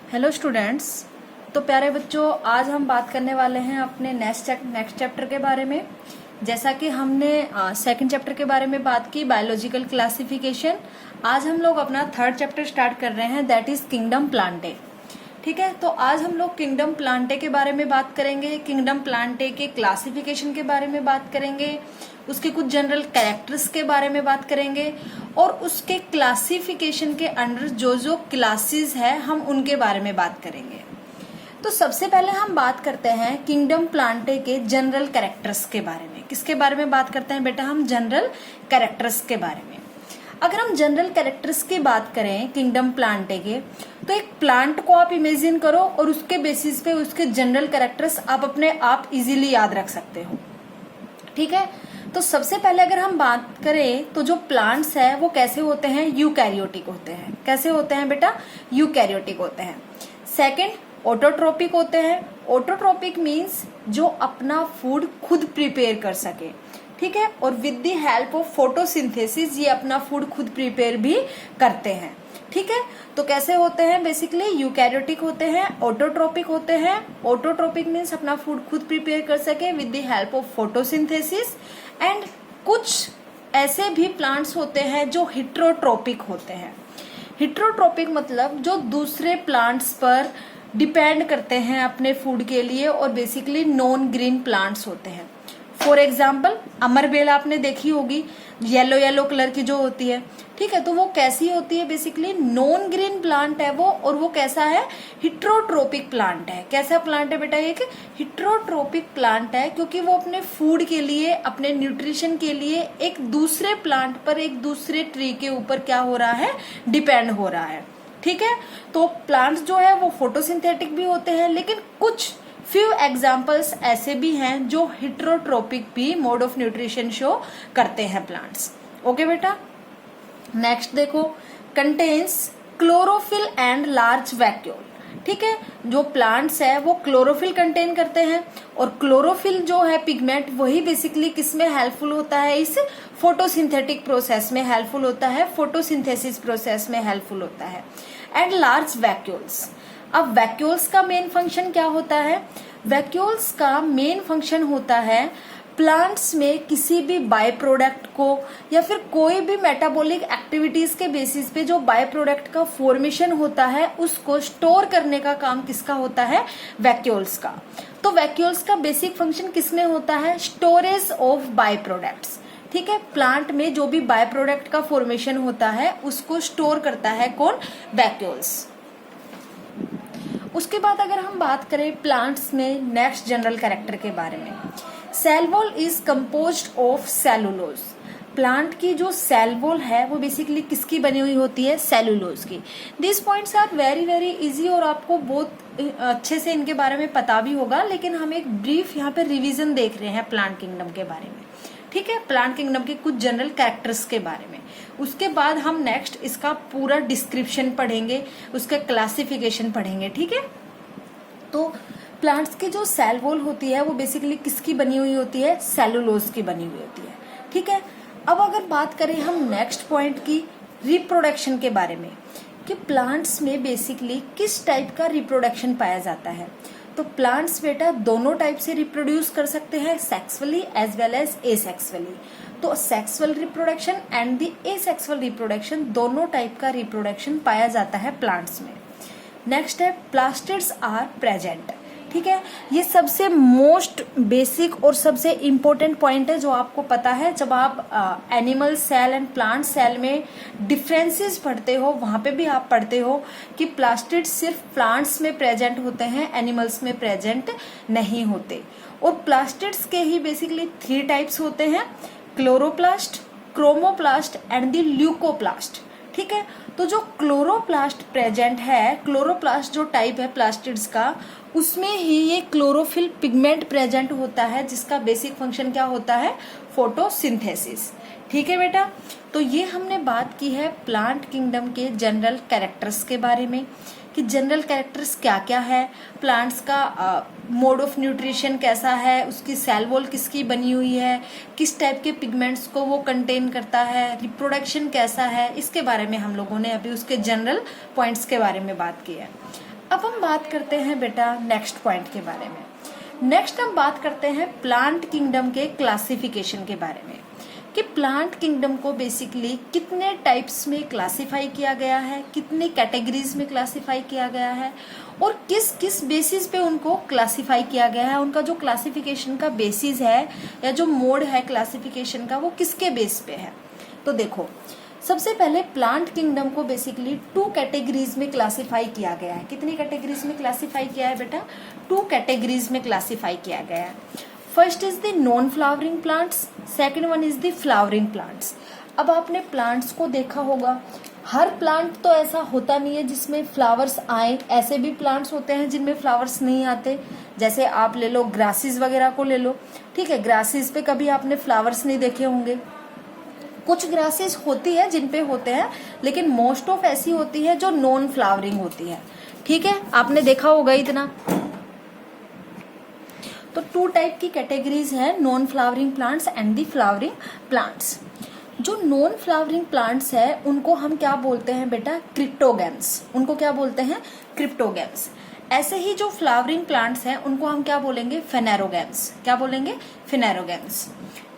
Hello students. तो प्यारे बच्चों, आज हम बात करने वाले हैं अपने नेक्स्ट चैप्टर के बारे में। जैसा कि हमने सेकंड चैप्टर के बारे में बात की, बायोलॉजिकल क्लासिफिकेशन। आज हम लोग अपना थर्ड चैप्टर स्टार्ट कर रहे हैं, दैट इज किंगडम प्लांटे। ठीक है, तो आज हम लोग किंगडम प्लांटे के बारे में बात करेंगे, किंगडम प्लांटे के क्लासिफिकेशन के बारे में बात करेंगे, उसके कुछ जनरल कैरेक्टर्स के बारे में बात करेंगे और उसके क्लासिफिकेशन के अंडर जो जो क्लासेस है हम उनके बारे में बात करेंगे। तो सबसे पहले हम बात करते हैं किंगडम प्लांटे के जनरल कैरेक्टर्स के बारे में। किसके बारे में बात करते हैं बेटा? हम जनरल कैरेक्टर्स के बारे में। अगर हम जनरल कैरेक्टर्स की बात करें किंगडम प्लांटे के, तो एक प्लांट को आप इमेजिन करो और उसके बेसिस पे उसके जनरल कैरेक्टर्स आप अपने आप इजीली याद रख सकते हो। ठीक है, तो सबसे पहले अगर हम बात करें तो जो प्लांट्स है वो कैसे होते हैं? यूकैरियोटिक होते हैं। कैसे होते हैं बेटा? यूकैरियोटिक होते हैं। सेकंड, ऑटोट्रोपिक होते हैं। ऑटोट्रोपिक मीन्स जो अपना फूड खुद प्रिपेयर कर सके। ठीक है, और with the help of photosynthesis ये अपना फूड खुद प्रिपेयर भी करते हैं। ठीक है, तो कैसे होते हैं? बेसिकली यूकैरियोटिक होते हैं, ऑटोट्रोपिक होते हैं। ऑटोट्रोपिक मीन्स अपना फूड खुद प्रिपेयर कर सके with the help of photosynthesis. And कुछ ऐसे भी प्लांट्स होते हैं जो हिट्रोट्रोपिक होते हैं। हिट्रोट्रोपिक मतलब जो दूसरे प्लांट्स पर डिपेंड करते हैं अपने फूड के लिए और बेसिकली नॉन ग्रीन प्लांट्स होते हैं। फॉर एग्जाम्पल, अमरबेल आपने देखी होगी, येलो येलो कलर की जो होती है। ठीक है, तो वो कैसी होती है? बेसिकली नॉन ग्रीन प्लांट है वो, और वो कैसा है? हिट्रोट्रोपिक प्लांट है। कैसा प्लांट है बेटा? एक हिट्रोट्रोपिक प्लांट है, क्योंकि वो अपने फूड के लिए, अपने न्यूट्रिशन के लिए एक दूसरे प्लांट पर, एक दूसरे ट्री के ऊपर क्या हो रहा है? डिपेंड हो रहा है। ठीक है, तो प्लांट्स जो है वो फोटोसिंथेटिक भी होते हैं, लेकिन कुछ फ्यू एग्जाम्पल्स ऐसे भी हैं जो हिट्रोट्रोपिक भी मोड ऑफ न्यूट्रिशन शो करते हैं प्लांट्स। ओके बेटा, नेक्स्ट देखो, contains chlorophyll and large vacuole. ठीक है, जो प्लांट्स है वो क्लोरोफिल कंटेन करते हैं, और क्लोरोफिल जो है पिगमेंट, वही बेसिकली किसमें हेल्पफुल होता है? इस फोटोसिंथेटिक प्रोसेस में हेल्पफुल होता है, फोटोसिंथेसिस प्रोसेस में हेल्पफुल होता है। And large vacuoles. अब वैक्यूल्स का मेन फंक्शन क्या होता है? वैक्यूल्स का मेन फंक्शन होता है प्लांट्स में किसी भी बाय प्रोडक्ट को या फिर कोई भी मेटाबॉलिक एक्टिविटीज के बेसिस पे जो बाय प्रोडक्ट का फॉर्मेशन होता है उसको स्टोर करने का काम किसका होता है? वैक्यूल्स का। तो वैक्यूल्स का बेसिक फंक्शन किसमें होता है? Storage of by products. ठीक है, प्लांट में जो भी बाय प्रोडक्ट का फॉर्मेशन होता है उसको स्टोर करता है कौन? वैक्यूल्स। उसके बाद अगर हम बात करें प्लांट्स में नेक्स्ट जनरल कैरेक्टर के बारे में, cell wall is composed of cellulose. Plant की जो सेल वॉल है वो बेसिकली किसकी बनी हुई होती है? सेलुलोज की। This points are very very easy और आपको बहुत अच्छे से इनके बारे में पता भी होगा, लेकिन हम एक ब्रीफ यहाँ पे रिवीजन देख रहे हैं प्लांट किंगडम के बारे में। ठीक है, प्लांट किंगडम के कुछ जनरल कैरेक्टर्स के बारे में। उसके बाद हम नेक्स्ट इसका पूरा डिस्क्रिप्शन पढ़ेंगे, उसका क्लासिफिकेशन पढ़ेंगे। ठीक है, तो प्लांट्स की जो सेल वॉल होती है वो बेसिकली किसकी बनी हुई होती है? सेलुलोज की बनी हुई होती है। ठीक है, अब अगर बात करें हम नेक्स्ट पॉइंट की, रिप्रोडक्शन के बारे में, कि प्लांट्स में बेसिकली किस टाइप का रिप्रोडक्शन पाया जाता है। तो प्लांट्स बेटा दोनों टाइप से रिप्रोड्यूस कर सकते हैं, sexually as well as asexually. तो sexual reproduction and the asexual reproduction, दोनों टाइप का रिप्रोडक्शन पाया जाता है प्लांट्स में। नेक्स्ट है प्लास्टिड्स आर प्रेजेंट। ठीक है, ये सबसे मोस्ट बेसिक और सबसे इम्पोर्टेंट पॉइंट है जो आपको पता है। जब आप animal cell and plant cell में डिफरेंसेस पढ़ते हो, वहां पे भी आप पढ़ते हो कि प्लास्टिड्स सिर्फ प्लांट्स में प्रेजेंट होते हैं, एनिमल्स में प्रेजेंट नहीं होते। और प्लास्टिड्स के ही बेसिकली 3 टाइप्स होते हैं, chloroplast, chromoplast and the leucoplast. ठीक है, तो जो क्लोरोप्लास्ट प्रेजेंट है, क्लोरोप्लास्ट जो टाइप है प्लास्टिड्स का, उसमें ही ये क्लोरोफिल पिगमेंट प्रेजेंट होता है, जिसका बेसिक फंक्शन क्या होता है? फोटोसिंथेसिस। ठीक है बेटा, तो ये हमने बात की है प्लांट किंगडम के जनरल कैरेक्टर्स के बारे में, कि जनरल कैरेक्टर्स क्या क्या है, प्लांट्स का मोड ऑफ न्यूट्रिशन कैसा है, उसकी सेल वॉल किसकी बनी हुई है, किस टाइप के पिगमेंट्स को वो कंटेन करता है, रिप्रोडक्शन कैसा है, इसके बारे में हम लोगों ने अभी उसके जनरल पॉइंट्स के बारे में बात की है। अब हम बात करते हैं बेटा नेक्स्ट पॉइंट के बारे में। नेक्स्ट हम बात करते हैं प्लांट किंगडम के क्लासिफिकेशन के बारे में, कि प्लांट किंगडम को बेसिकली कितने टाइप्स में क्लासिफाई किया गया है, कितनी कैटेगरीज में क्लासिफाई किया गया है, और किस किस बेसिस पे उनको क्लासिफाई किया गया है। उनका जो क्लासिफिकेशन का बेसिस है या जो मोड है क्लासिफिकेशन का, वो किसके बेस पे है। तो देखो, सबसे पहले प्लांट किंगडम को बेसिकली 2 कैटेगरीज में क्लासिफाई किया गया है। कितनी कैटेगरीज में क्लासिफाई किया है बेटा? 2 कैटेगरीज में क्लासिफाई किया गया है। First is the non flowering plants, second one is the flowering plants. अब आपने प्लांट्स को देखा होगा, हर प्लांट तो ऐसा होता नहीं है जिसमें फ्लावर्स आए, ऐसे भी प्लांट्स होते हैं जिनमें फ्लावर्स नहीं आते। जैसे आप ले लो ग्रासेस वगैरह को ले लो, ठीक है, ग्रासेस पे कभी आपने फ्लावर्स नहीं देखे होंगे। कुछ ग्रासेस होती है जिन पे होते हैं, लेकिन मोस्ट ऑफ ऐसी होती है जो नॉन फ्लावरिंग होती है, ठीक है, आपने देखा होगा इतना। तो 2 टाइप की कैटेगरीज है, non flowering plants and the flowering plants. जो नॉन फ्लावरिंग प्लांट्स है उनको हम क्या बोलते हैं बेटा? क्रिप्टोगैम्स। उनको क्या बोलते हैं? क्रिप्टोगैम्स। ऐसे ही जो फ्लावरिंग प्लांट्स हैं उनको हम क्या बोलेंगे? फेनेरोगैम्स। क्या बोलेंगे? फेनेरोगैम्स,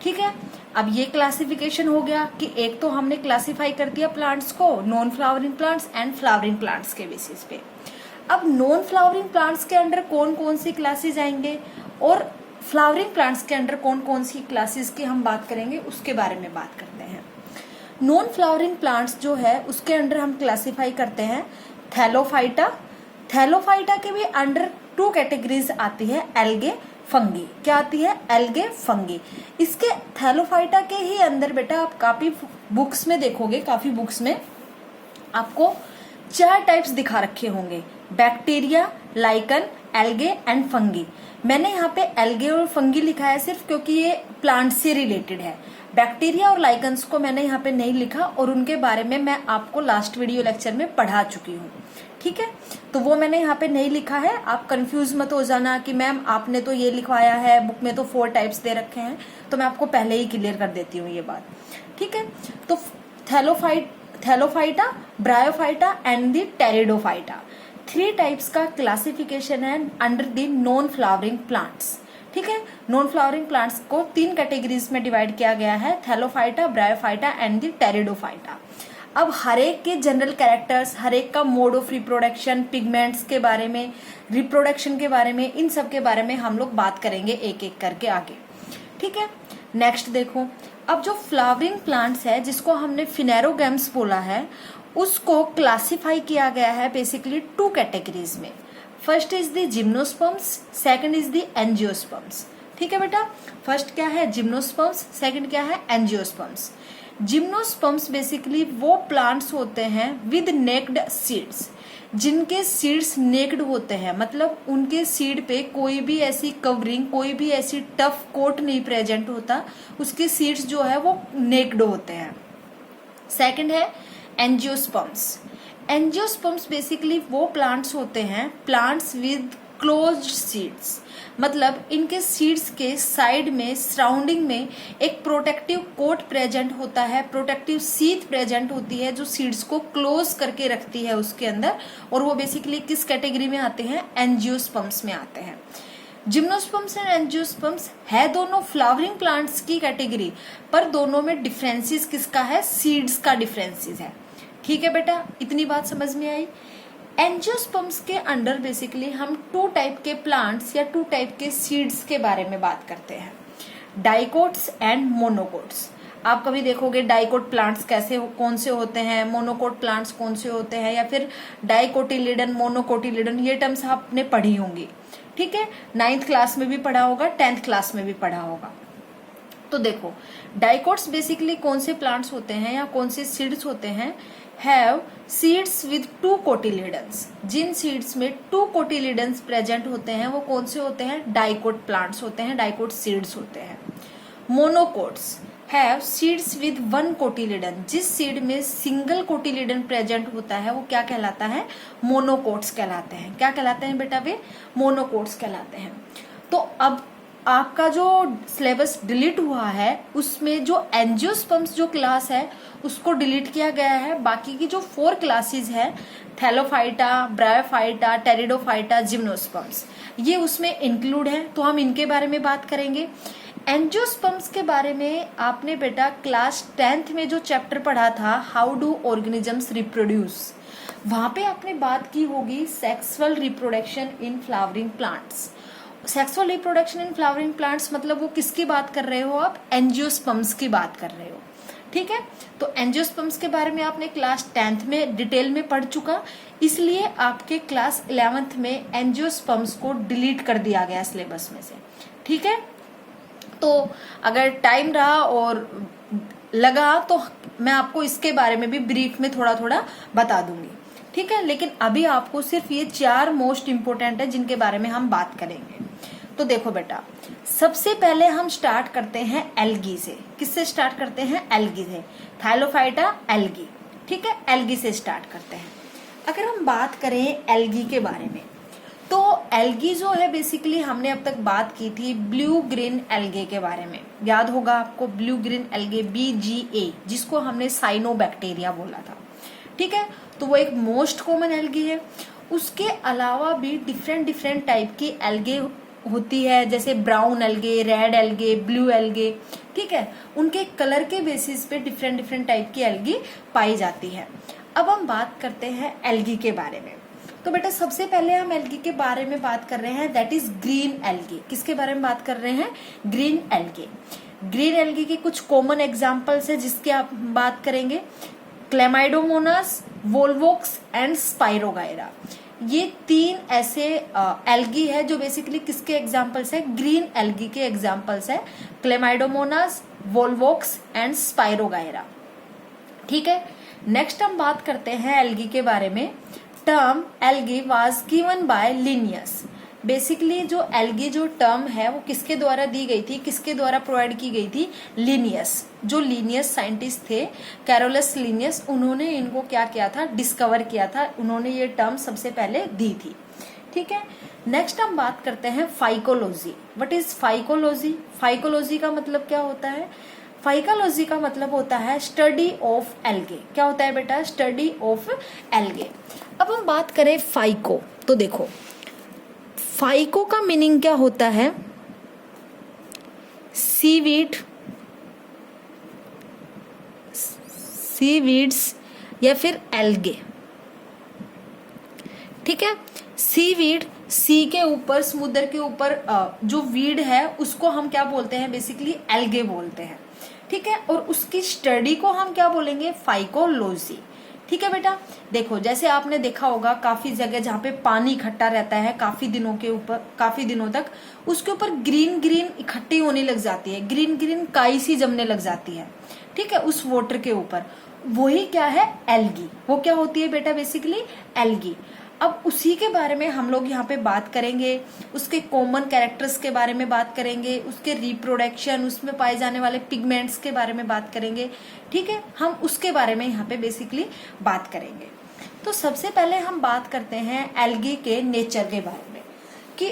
ठीक है। अब ये क्लासिफिकेशन हो गया कि एक तो हमने क्लासिफाई कर दिया प्लांट्स को, non flowering plants and flowering plants के बेसिस पे। अब नॉन फ्लावरिंग प्लांट्स के अंडर कौन कौन सी क्लासेस आएंगे और फ्लावरिंग प्लांट्स के अंडर कौन कौन सी क्लासेस की हम बात करेंगे, उसके बारे में बात करते हैं। नॉन फ्लावरिंग प्लांट्स जो है उसके अंडर हम क्लासिफाई करते हैं थैलोफाइटा। थैलोफाइटा के भी अंडर 2 कैटेगरीज आती है, एल्गे, फंगी। क्या आती है? Algae, fungi. इसके थैलोफाइटा के ही अंदर बेटा आप काफी बुक्स में देखोगे, काफी बुक्स में आपको 4 टाइप्स दिखा रखे होंगे, bacteria, lichen, algae and fungi. मैंने यहाँ पे एल्गे और फंगी लिखा है सिर्फ क्योंकि ये प्लांट से रिलेटेड है। बैक्टीरिया और लाइकन्स को मैंने यहाँ पे नहीं लिखा और उनके बारे में मैं आपको लास्ट वीडियो लेक्चर में पढ़ा चुकी हूँ, ठीक है, तो वो मैंने यहाँ पे नहीं लिखा है। आप कंफ्यूज मत हो जाना कि मैम आपने तो ये लिखवाया है, बुक में तो 4 टाइप्स दे रखे हैं, तो मैं आपको पहले ही क्लियर कर देती हूँ ये बात, ठीक है। तो Thallophyta, bryophyta and the pteridophyta, 3 types का क्लासिफिकेशन है under the non flowering plants, ठीक है। नॉन फ्लावरिंग प्लांट्स को 3 कैटेगरीज में डिवाइड किया गया है, Thallophyta, bryophyta and the pteridophyta. अब हरेक के जनरल कैरेक्टर्स, हरेक का मोड ऑफ रिप्रोडक्शन, पिगमेंट्स के बारे में, रिप्रोडक्शन के बारे में, इन सब के बारे में हम लोग बात करेंगे एक एक करके आगे, ठीक है। नेक्स्ट देखो, अब जो फ्लावरिंग प्लांट्स है जिसको हमने फेनेरोगैम्स बोला है, उसको क्लासिफाई किया गया है बेसिकली 2 कैटेगरीज में। First is the gymnosperms, second is the angiosperms, ठीक है बेटा। फर्स्ट क्या है? जिम्नोस्पर्म्स, सेकंड क्या है? एंजियोस्पर्म्स। जिम्नोस्पर्म्स बेसिकली वो प्लांट्स होते हैं विद नेक्ड सीड्स, जिनके सीड्स नेक्ड होते हैं, मतलब उनके सीड पे कोई भी ऐसी कवरिंग, कोई भी ऐसी टफ कोट नहीं प्रेजेंट होता, उसके सीड्स जो है वो नेक्ड होते हैं। सेकंड है एंजियोस्पर्म्स। एंजियोस्पर्म्स बेसिकली वो प्लांट्स होते हैं, प्लांट्स विद क्लोज्ड सीड्स, मतलब इनके सीड्स के साइड में, सराउंडिंग में एक प्रोटेक्टिव कोट प्रेजेंट होता है, प्रोटेक्टिव सीथ प्रेजेंट होती है जो सीड्स को क्लोज करके रखती है उसके अंदर, और वो बेसिकली किस कैटेगरी में आते हैं? एंजियोस्पर्म्स में आते हैं। जिम्नोस्पर्म्स एंड एंजियोस्पर्म्स है दोनों फ्लावरिंग प्लांट्स की कैटेगरी, पर दोनों में डिफरेंसेस किसका है? सीड्स का डिफरेंसेस है, ठीक है बेटा, इतनी बात समझ में आई। एंजियोस्पर्म्स के अंडर बेसिकली हम 2 टाइप के प्लांट्स या 2 टाइप के सीड्स के बारे में बात करते हैं, डाइकोट्स एंड मोनोकोट्स। आप कभी देखोगे डाइकोट प्लांट्स कैसे कौन से होते हैं, मोनोकोट प्लांट्स कौन से होते हैं, या फिर डाइकोटिलिडन, मोनोकोटिलिडन, ये टर्म्स आपने पढ़ी होंगी, ठीक है, 9th क्लास में भी पढ़ा होगा, 10th क्लास में भी पढ़ा होगा। तो देखो, डाइकोट्स बेसिकली कौन से प्लांट्स होते हैं या कौन से सीड्स होते हैं? Have seeds with 2 cotyledons. जिन सीड्स में 2 कोटिलिडन्स प्रेजेंट होते हैं वो कौन से होते हैं? डाइकोट प्लांट्स होते हैं, डाइकोट सीड्स होते हैं। Monocots have seeds with 1 cotyledon. जिस सीड में सिंगल कोटिलिडन प्रेजेंट होता है वो क्या कहलाता है? मोनोकोट्स कहलाते हैं। क्या कहलाते हैं बेटा? वे मोनोकोट्स कहलाते हैं। तो अब आपका जो सिलेबस डिलीट हुआ है उसमें जो एंजियोस्पर्म्स जो क्लास है उसको डिलीट किया गया है। बाकी की जो 4 क्लासेस है, थैलोफाइटा, ब्रायोफाइटा, टेरिडोफाइटा, जिम्नोस्पर्म्स, ये उसमें इंक्लूड है, तो हम इनके बारे में बात करेंगे। एंजियोस्पर्म्स के बारे में आपने बेटा क्लास 10th में जो चैप्टर पढ़ा था, हाउ डू ऑर्गेनिजम्स रिप्रोड्यूस, वहां पे आपने बात की होगी sexual reproduction in flowering plants. Sexual reproduction in flowering plants मतलब वो किसकी बात कर रहे हो आप? एंजियोस्पर्म्स की बात कर रहे हो, ठीक है। तो एंजियोस्पर्म्स के बारे में आपने क्लास 10th में डिटेल में पढ़ चुका, इसलिए आपके क्लास 11th में एंजियोस्पर्म्स को डिलीट कर दिया गया सिलेबस में से, ठीक है। तो अगर टाइम रहा और लगा तो मैं आपको इसके बारे में भी ब्रीफ में थोड़ा थोड़ा बता दूंगी, ठीक है। लेकिन अभी आपको सिर्फ ये 4 मोस्ट इंपोर्टेंट है जिनके बारे में हम बात करेंगे। तो देखो बेटा, सबसे पहले हम स्टार्ट करते हैं एल्गी से। किससे स्टार्ट करते हैं? एल्गी से। थाइलोफाइटा, एल्गी, ठीक है, एल्गी से स्टार्ट करते हैं। अगर हम बात करें एल्गी के बारे में, तो एल्गी जो है बेसिकली हमने अब तक बात की थी ब्लू ग्रीन एल्गे के बारे में, याद होगा आपको ब्लू ग्रीन एल्गे BGA, जिसको हमने साइनोबैक्टीरिया बोला था, ठीक है। तो वो एक मोस्ट कॉमन एल्गी है। उसके अलावा भी डिफरेंट टाइप की एल्गे होती है, जैसे brown algae, red algae, blue algae, ठीक है। उनके कलर के बेसिस पे डिफरेंट टाइप की एल्गी पाई जाती है। अब हम बात करते हैं एल्गी के बारे में। तो बेटा सबसे पहले हम एल्गी के बारे में बात कर रहे हैं, दैट इज ग्रीन एल्गी। किसके बारे में बात कर रहे हैं? Green algae. ग्रीन एल्गी के कुछ कॉमन एग्जाम्पल्स है जिसके आप बात करेंगे, क्लेमाइडोमोनास, वोल्वोक्स एंड स्पाइरोगायरा। ये 3 ऐसे एल्गी है जो बेसिकली किसके एग्जाम्पल्स है? ग्रीन एल्गी के एग्जाम्पल्स है, क्लेमाइडोमोनास, वोल्वोक्स एंड स्पाइरोगायरा, ठीक है। नेक्स्ट हम बात करते हैं एल्गी के बारे में। Term algae was given by Linnaeus. Basically जो एल्गी जो टर्म है वो किसके द्वारा दी गई थी, किसके द्वारा प्रोवाइड की गई थी? लिनियस। जो लिनियस साइंटिस्ट थे, कैरोलस लिनियस, उन्होंने इनको क्या किया था? डिस्कवर किया था। उन्होंने ये टर्म सबसे पहले दी थी, ठीक है। नेक्स्ट हम बात करते हैं phycology. What is phycology? Phycology का मतलब क्या होता है? फाइकोलॉजी का मतलब होता है स्टडी ऑफ एल्गे। क्या होता है बेटा? Study of algae. अब हम बात करें फाइको, तो देखो फाइको का मीनिंग क्या होता है? सीवीड्स या फिर एल्गे, ठीक है। सीवीड, सी के ऊपर, समुद्र के ऊपर जो वीड है उसको हम क्या बोलते हैं? बेसिकली एल्गे बोलते हैं, ठीक है। और उसकी स्टडी को हम क्या बोलेंगे? फाइकोलॉजी, ठीक है बेटा। देखो जैसे आपने देखा होगा काफी जगह जहाँ पे पानी इकट्ठा रहता है काफी दिनों तक, उसके ऊपर ग्रीन इकट्ठी होने लग जाती है, ग्रीन काई सी जमने लग जाती है, ठीक है, उस वाटर के ऊपर। वही क्या है? एल्गी। वो क्या होती है बेटा? Basically algae. अब उसी के बारे में हम लोग यहाँ पे बात करेंगे, उसके कॉमन कैरेक्टर्स के बारे में बात करेंगे, उसके रिप्रोडक्शन, उसमें पाए जाने वाले पिगमेंट्स के बारे में बात करेंगे, ठीक है। हम उसके बारे में यहाँ पे बेसिकली बात करेंगे। तो सबसे पहले हम बात करते हैं एल्गी के नेचर के बारे में, कि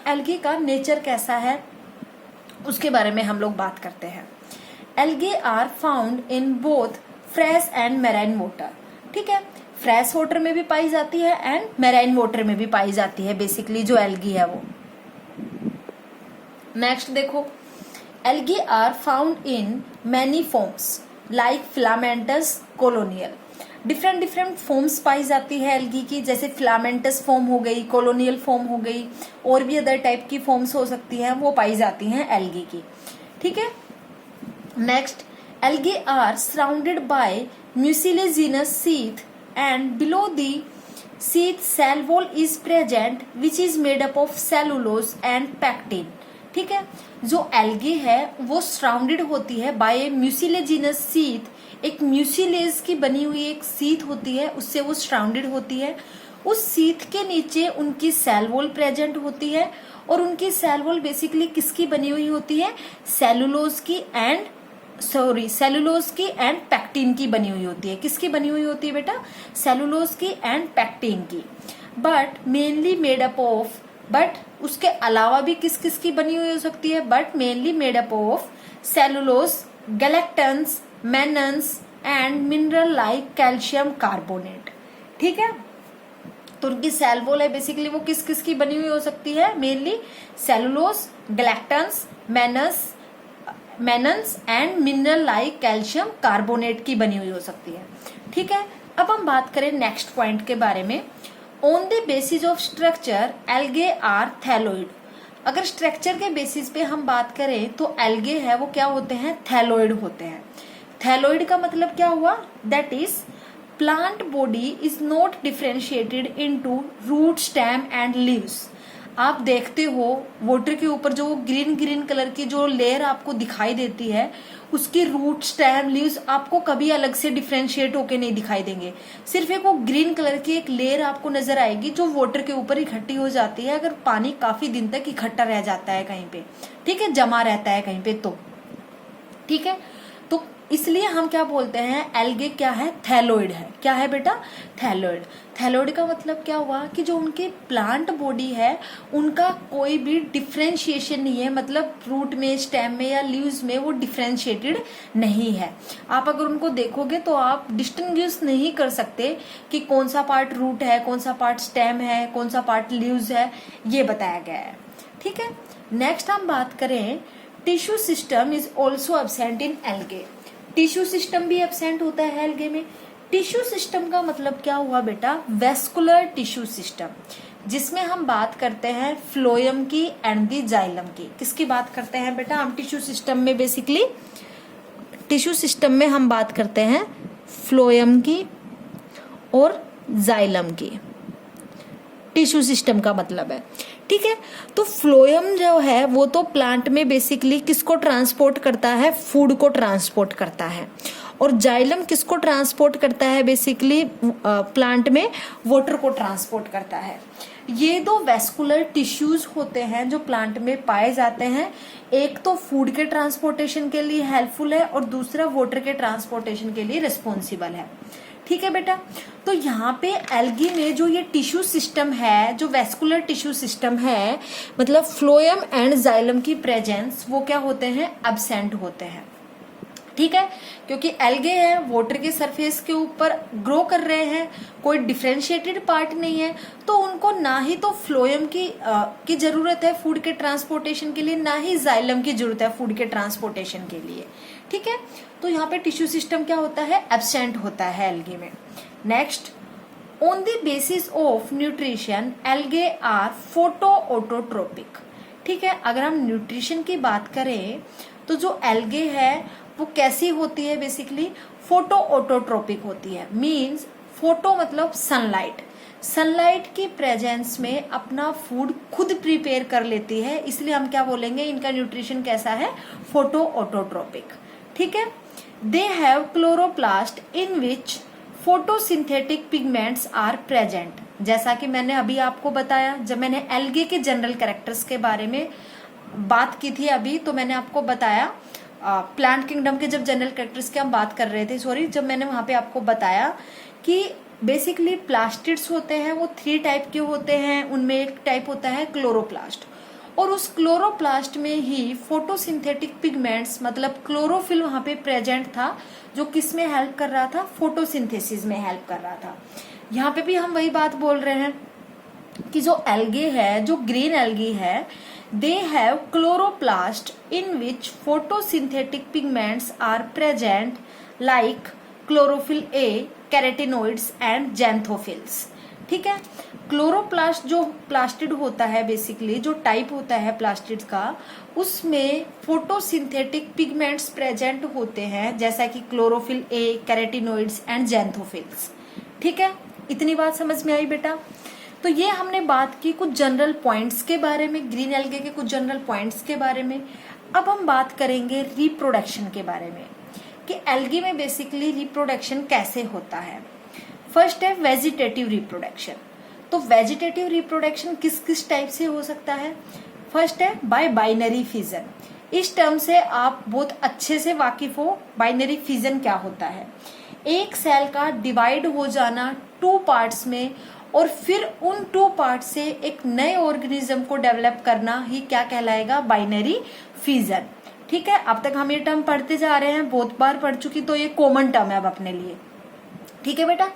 एल्गी का नेचर कैसा है, उसके बारे में हम लोग बात करते हैं। Algae are found in both fresh and marine water, ठीक है। फ्रेश वाटर में भी पाई जाती है एंड मैराइन वाटर में भी पाई जाती है बेसिकली जो एल्गी है वो। नेक्स्ट देखो, algae are found in many forms like filamentous, colonial. Different forms पाई जाती है एल्गी की, जैसे फिलामेंटस फॉर्म हो गई, कोलोनियल फॉर्म हो गई, और भी अदर टाइप की फॉर्म्स हो सकती हैं, वो पाई जाती हैं एल्गी की, ठीक है। Next, algae are surrounded by mucilaginous sheath and below the sheath cell wall is present which is made up of cellulose and pectin, ठीक है। जो एल्गी है वो सराउंडेड होती है बाय म्यूसिलेजिनस शीथ, एक म्यूसिलेज की बनी हुई एक शीथ होती है, उससे वो सराउंडेड होती है। उस शीथ के नीचे उनकी सेल वॉल प्रेजेंट होती है, और उनकी सेल वॉल बेसिकली किसकी बनी हुई होती है? सेलुलोज की एंड पैक्टिन की बनी हुई होती है। किसकी बनी हुई होती है बेटा? सेलुलोज की एंड पैक्टिन की। But mainly made up of but उसके अलावा भी किस किस की बनी हुई हो सकती है, but mainly made up of cellulose, galactans, mannans and mineral like calcium carbonate. ठीक है, तो उनकी सेल वॉल है बेसिकली वो किस किस की बनी हुई हो सकती है, mainly cellulose, galactans, mannans and mineral like calcium carbonate की बनी हुई हो सकती है। ठीक है, अब हम बात करें नेक्स्ट पॉइंट के बारे में। On the basis of structure algae are thalloid. अगर स्ट्रक्चर के बेसिस पे हम बात करें तो एल्गे है वो क्या होते हैं, थैलोइड होते हैं। थैलोइड का मतलब क्या हुआ, that is plant body is not differentiated into root, stem and leaves. आप देखते हो वाटर के ऊपर जो ग्रीन ग्रीन कलर की जो लेयर आपको दिखाई देती है, उसकी रूट, स्टेम, लीव्स आपको कभी अलग से डिफरेंशिएट होके नहीं दिखाई देंगे। सिर्फ एक वो ग्रीन कलर की एक लेयर आपको नजर आएगी जो वाटर के ऊपर इकट्ठी हो जाती है अगर पानी काफी दिन तक इकट्ठा रह जाता है कहीं पे, ठीक है, जमा रहता है कहीं पे तो। ठीक है, तो इसलिए हम क्या बोलते हैं, एल्गे क्या है, थैलोइड है। क्या है बेटा, थैलोइड। थैलोइड का मतलब क्या हुआ कि जो उनकी प्लांट बॉडी है उनका कोई भी डिफरेंशिएशन नहीं है, मतलब रूट में, स्टेम में या लीव्स में वो डिफरेंशिएटेड नहीं है। आप अगर उनको देखोगे तो आप डिस्टिंग्विश नहीं कर सकते कि कौन सा पार्ट रूट है, कौन सा पार्ट स्टेम है, कौन सा पार्ट लीव्स है, ये बताया गया है। ठीक है, नेक्स्ट हम बात करें, tissue system is also absent in algae. Tissue system भी एब्सेंट होता है एल्गे में। टिश्यू सिस्टम का मतलब क्या हुआ बेटा, वेस्कुलर टिश्यू सिस्टम, जिसमें हम बात करते हैं फ्लोएम की एंड दी जाइलम की। किसकी बात करते हैं बेटा हम टिश्यू सिस्टम में, बेसिकली टिश्यू सिस्टम में हम बात करते हैं फ्लोएम की और जाइलम की, टिश्यू सिस्टम का मतलब है। ठीक है, तो फ्लोएम जो है वो तो प्लांट में बेसिकली किसको ट्रांसपोर्ट करता है, फूड को ट्रांसपोर्ट करता है, और जाइलम किसको ट्रांसपोर्ट करता है, बेसिकली प्लांट में वाटर को ट्रांसपोर्ट करता है। ये दो वेस्कुलर टिश्यूज होते हैं जो प्लांट में पाए जाते हैं, एक तो फूड के ट्रांसपोर्टेशन के लिए हेल्पफुल है और दूसरा वाटर के ट्रांसपोर्टेशन के लिए रिस्पॉन्सिबल है। ठीक है बेटा, तो यहाँ पे एल्गी में जो ये टिश्यू सिस्टम है, जो वेस्कुलर टिश्यू सिस्टम है, मतलब फ्लोएम एंड जाइलम की प्रेजेंस वो क्या होते हैं, एब्सेंट होते हैं। ठीक है, क्योंकि एल्गे है वाटर के सरफेस के ऊपर ग्रो कर रहे हैं, कोई डिफरेंशिएटेड पार्ट नहीं है, तो उनको ना ही तो फ्लोएम की जरूरत है फूड के ट्रांसपोर्टेशन के लिए, ना ही जाइलम की जरूरत है फूड के ट्रांसपोर्टेशन के लिए। ठीक है, तो यहाँ पे टिश्यू सिस्टम क्या होता है, एब्सेंट होता है एल्गे में। Next, on the basis of nutrition algae are photoautotrophic. ठीक है, अगर हम न्यूट्रिशन की बात करें तो जो एल्गे है वो कैसी होती है, बेसिकली फोटो ऑटोट्रोपिक होती है। मींस फोटो मतलब सनलाइट, सनलाइट की प्रेजेंस में अपना फूड खुद प्रिपेयर कर लेती है, इसलिए हम क्या बोलेंगे, इनका न्यूट्रिशन कैसा है, फोटो ऑटोट्रोपिक। ठीक है, they have chloroplast in which photosynthetic pigments are present. जैसा कि मैंने अभी आपको बताया, जब मैंने एल्गे के जनरल कैरेक्टर्स के बारे में बात की थी अभी, तो मैंने आपको बताया प्लांट किंगडम के जब जनरल कैरेक्टर्स की हम बात कर रहे थे, सॉरी, जब मैंने वहां पे आपको बताया कि बेसिकली प्लास्टिड्स होते हैं वो 3 टाइप के होते हैं, उनमें एक टाइप होता है क्लोरोप्लास्ट, और उस क्लोरोप्लास्ट में ही फोटोसिंथेटिक पिगमेंट्स मतलब क्लोरोफिल वहां पे प्रेजेंट था, जो किस में हेल्प कर रहा था, फोटोसिंथेसिस में हेल्प कर रहा था। यहाँ पे भी हम वही बात बोल रहे हैं कि जो एल्गे है, जो ग्रीन एल्गी है, they have chloroplast in which photosynthetic pigments are present like chlorophyll A, carotenoids and xanthophylls। ठीक है, क्लोरोप्लास्ट जो प्लास्टिड होता है, बेसिकली जो टाइप होता है प्लास्टिड का, उसमें फोटोसिंथेटिक पिगमेंट्स प्रेजेंट होते हैं, जैसा कि chlorophyll A, carotenoids and xanthophylls। ठीक है, इतनी बात समझ में आई बेटा। तो ये हमने बात की कुछ जनरल पॉइंट्स के बारे में, ग्रीन एल्गे के कुछ जनरल पॉइंट्स के बारे में। अब हम बात करेंगे रिप्रोडक्शन के बारे में कि एल्गी में बेसिकली रिप्रोडक्शन कैसे होता है। फर्स्ट है वेजिटेटिव रिप्रोडक्शन। तो वेजिटेटिव रिप्रोडक्शन किस किस टाइप से हो सकता है। फर्स्ट है बाय बाइनरी फिजन। इस टर्म से आप बहुत अच्छे से वाकिफ हो, बाइनरी फिजन क्या होता है, एक सेल का डिवाइड हो जाना 2 पार्ट्स में और फिर उन 2 पार्ट से एक नए ऑर्गेनिज्म को डेवलप करना ही क्या कहलाएगा, बाइनरी फिजन। ठीक है, अब तक हम ये टर्म पढ़ते जा रहे हैं, बहुत बार पढ़ चुकी, तो ये कॉमन टर्म है अब अपने लिए। ठीक है बेटा,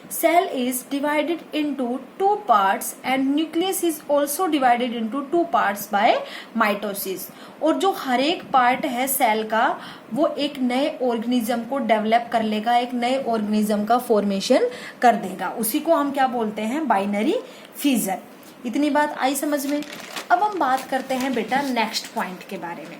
cell is divided into two parts and nucleus is also divided into two parts by mitosis। और जो हर एक पार्ट है सेल का वो एक नए ऑर्गेनिज्म को डेवलप कर लेगा, एक नए ऑर्गेनिज्म का फॉर्मेशन कर देगा, उसी को हम क्या बोलते हैं, बाइनरी फिजन। इतनी बात आई समझ में। अब हम बात करते हैं बेटा नेक्स्ट पॉइंट के बारे में।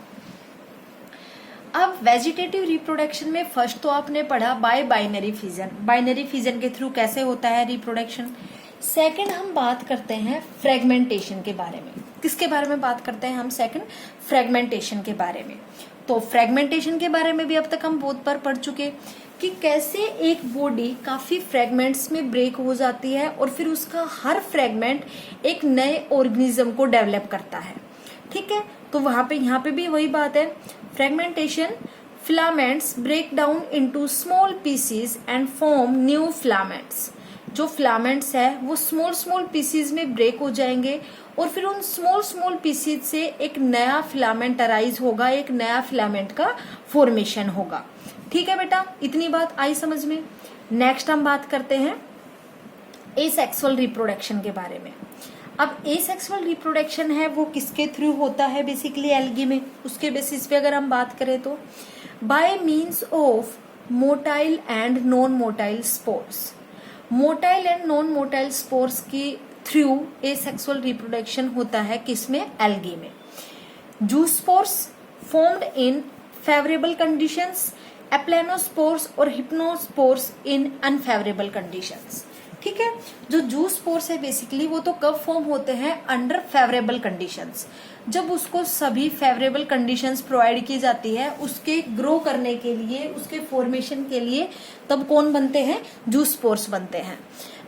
अब वेजिटेटिव रिप्रोडक्शन में फर्स्ट तो आपने पढ़ा bye binary fission, binary fission के थ्रू कैसे होता है रिप्रोडक्शन। सेकंड हम बात करते हैं फ्रेगमेंटेशन के बारे में। किसके बारे में बात करते हैं हम, सेकंड फ्रेगमेंटेशन के बारे में। तो फ्रेगमेंटेशन के बारे में भी अब तक हम बहुत बार पढ़ चुके कि कैसे एक बॉडी काफी फ्रेगमेंट्स में ब्रेक हो जाती है और फिर उसका हर फ्रेगमेंट एक नए ऑर्गेनिज्म को डेवलप करता है। ठीक है, तो वहां पे यहाँ पे भी वही बात है, fragmentation, filaments break down into small pieces and form new filaments. जो फिलामेंट्स है वो स्मॉल स्मॉल पीसेस में ब्रेक हो जाएंगे और फिर उन स्मॉल स्मॉल पीसेस से एक नया फिलामेंट अराइज होगा, एक नया फिलामेंट का फॉर्मेशन होगा। ठीक है बेटा, इतनी बात आई समझ में। नेक्स्ट हम बात करते हैं एसेक्सुअल रिप्रोडक्शन के बारे में। अब एसेक्सुअल रिप्रोडक्शन है वो किसके थ्रू होता है, बेसिकली एल्गी में। उसके बेसिस पे अगर हम बात करें तो by means of motile and non motile spores. Motile and non motile spores की थ्रू एसेक्सुअल रिप्रोडक्शन होता है किसमें, एल्गी में। Zoospores formed in favourable conditions, aplanospores और हिप्नोस्पोर्स इन अनफेवरेबल कंडीशंस। ठीक है, जो जूस स्पोर्स है बेसिकली वो तो कब फॉर्म होते हैं, अंडर फेवरेबल कंडीशंस। जब उसको सभी फेवरेबल कंडीशंस प्रोवाइड की जाती है उसके ग्रो करने के लिए, उसके फॉर्मेशन के लिए, तब कौन बनते हैं, जूस स्पोर्स बनते हैं।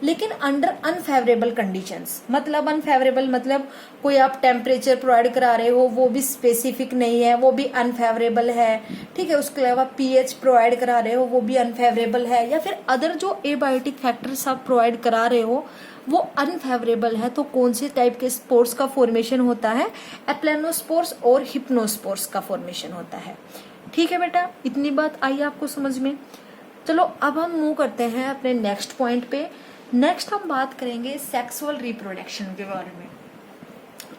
लेकिन अंडर अनफेवरेबल कंडीशंस, मतलब अनफेवरेबल मतलब कोई आप टेम्परेचर प्रोवाइड करा रहे हो वो भी स्पेसिफिक नहीं है, वो भी अनफेवरेबल है। ठीक है, उसके अलावा पीएच प्रोवाइड करा रहे हो वो भी अनफेवरेबल है, या फिर अदर जो एबायोटिक फैक्टर्स आप प्रोवाइड करा रहे हो वो अनफेवरेबल है, तो कौन से टाइप के स्पोर्स का फॉर्मेशन होता है, एप्लेनोस्पोर्स और हिप्नोस्पोर्स का फॉर्मेशन होता है। ठीक है बेटा, इतनी बात आई आपको समझ में। चलो अब हम मूव करते हैं अपने नेक्स्ट पॉइंट पे। नेक्स्ट हम बात करेंगे सेक्सुअल रिप्रोडक्शन के बारे में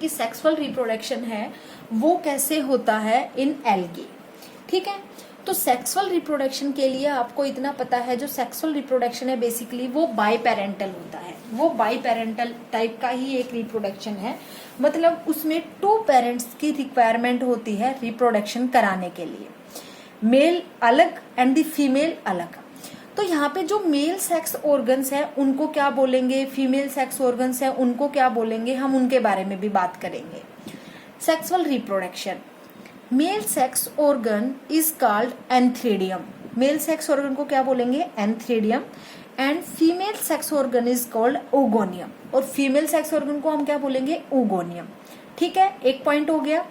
कि सेक्सुअल रिप्रोडक्शन है वो कैसे होता है इन एल्गी। ठीक है, तो सेक्सुअल रिप्रोडक्शन के लिए आपको इतना पता है, जो सेक्सुअल रिप्रोडक्शन है बेसिकली वो बाई पेरेंटल होता है, वो बाई पेरेंटल टाइप का ही एक रिप्रोडक्शन है। मतलब उसमें 2 पेरेंट्स की रिक्वायरमेंट होती है रिप्रोडक्शन कराने के लिए, मेल अलग एंड द फीमेल अलग। तो यहाँ पे जो मेल सेक्स ऑर्गन्स है उनको क्या बोलेंगे, फीमेल सेक्स ऑर्गन्स है उनको क्या बोलेंगे, हम उनके बारे में भी बात करेंगे। Sexual reproduction, mail sex organ is called antheridium. Mail sex organ को क्या बोलेंगे, antheridium. And female sex organ is called oogonium, और फीमेल सेक्स ऑर्गन को हम क्या बोलेंगे, ओगोनियम। ठीक है, एक पॉइंट हो गया।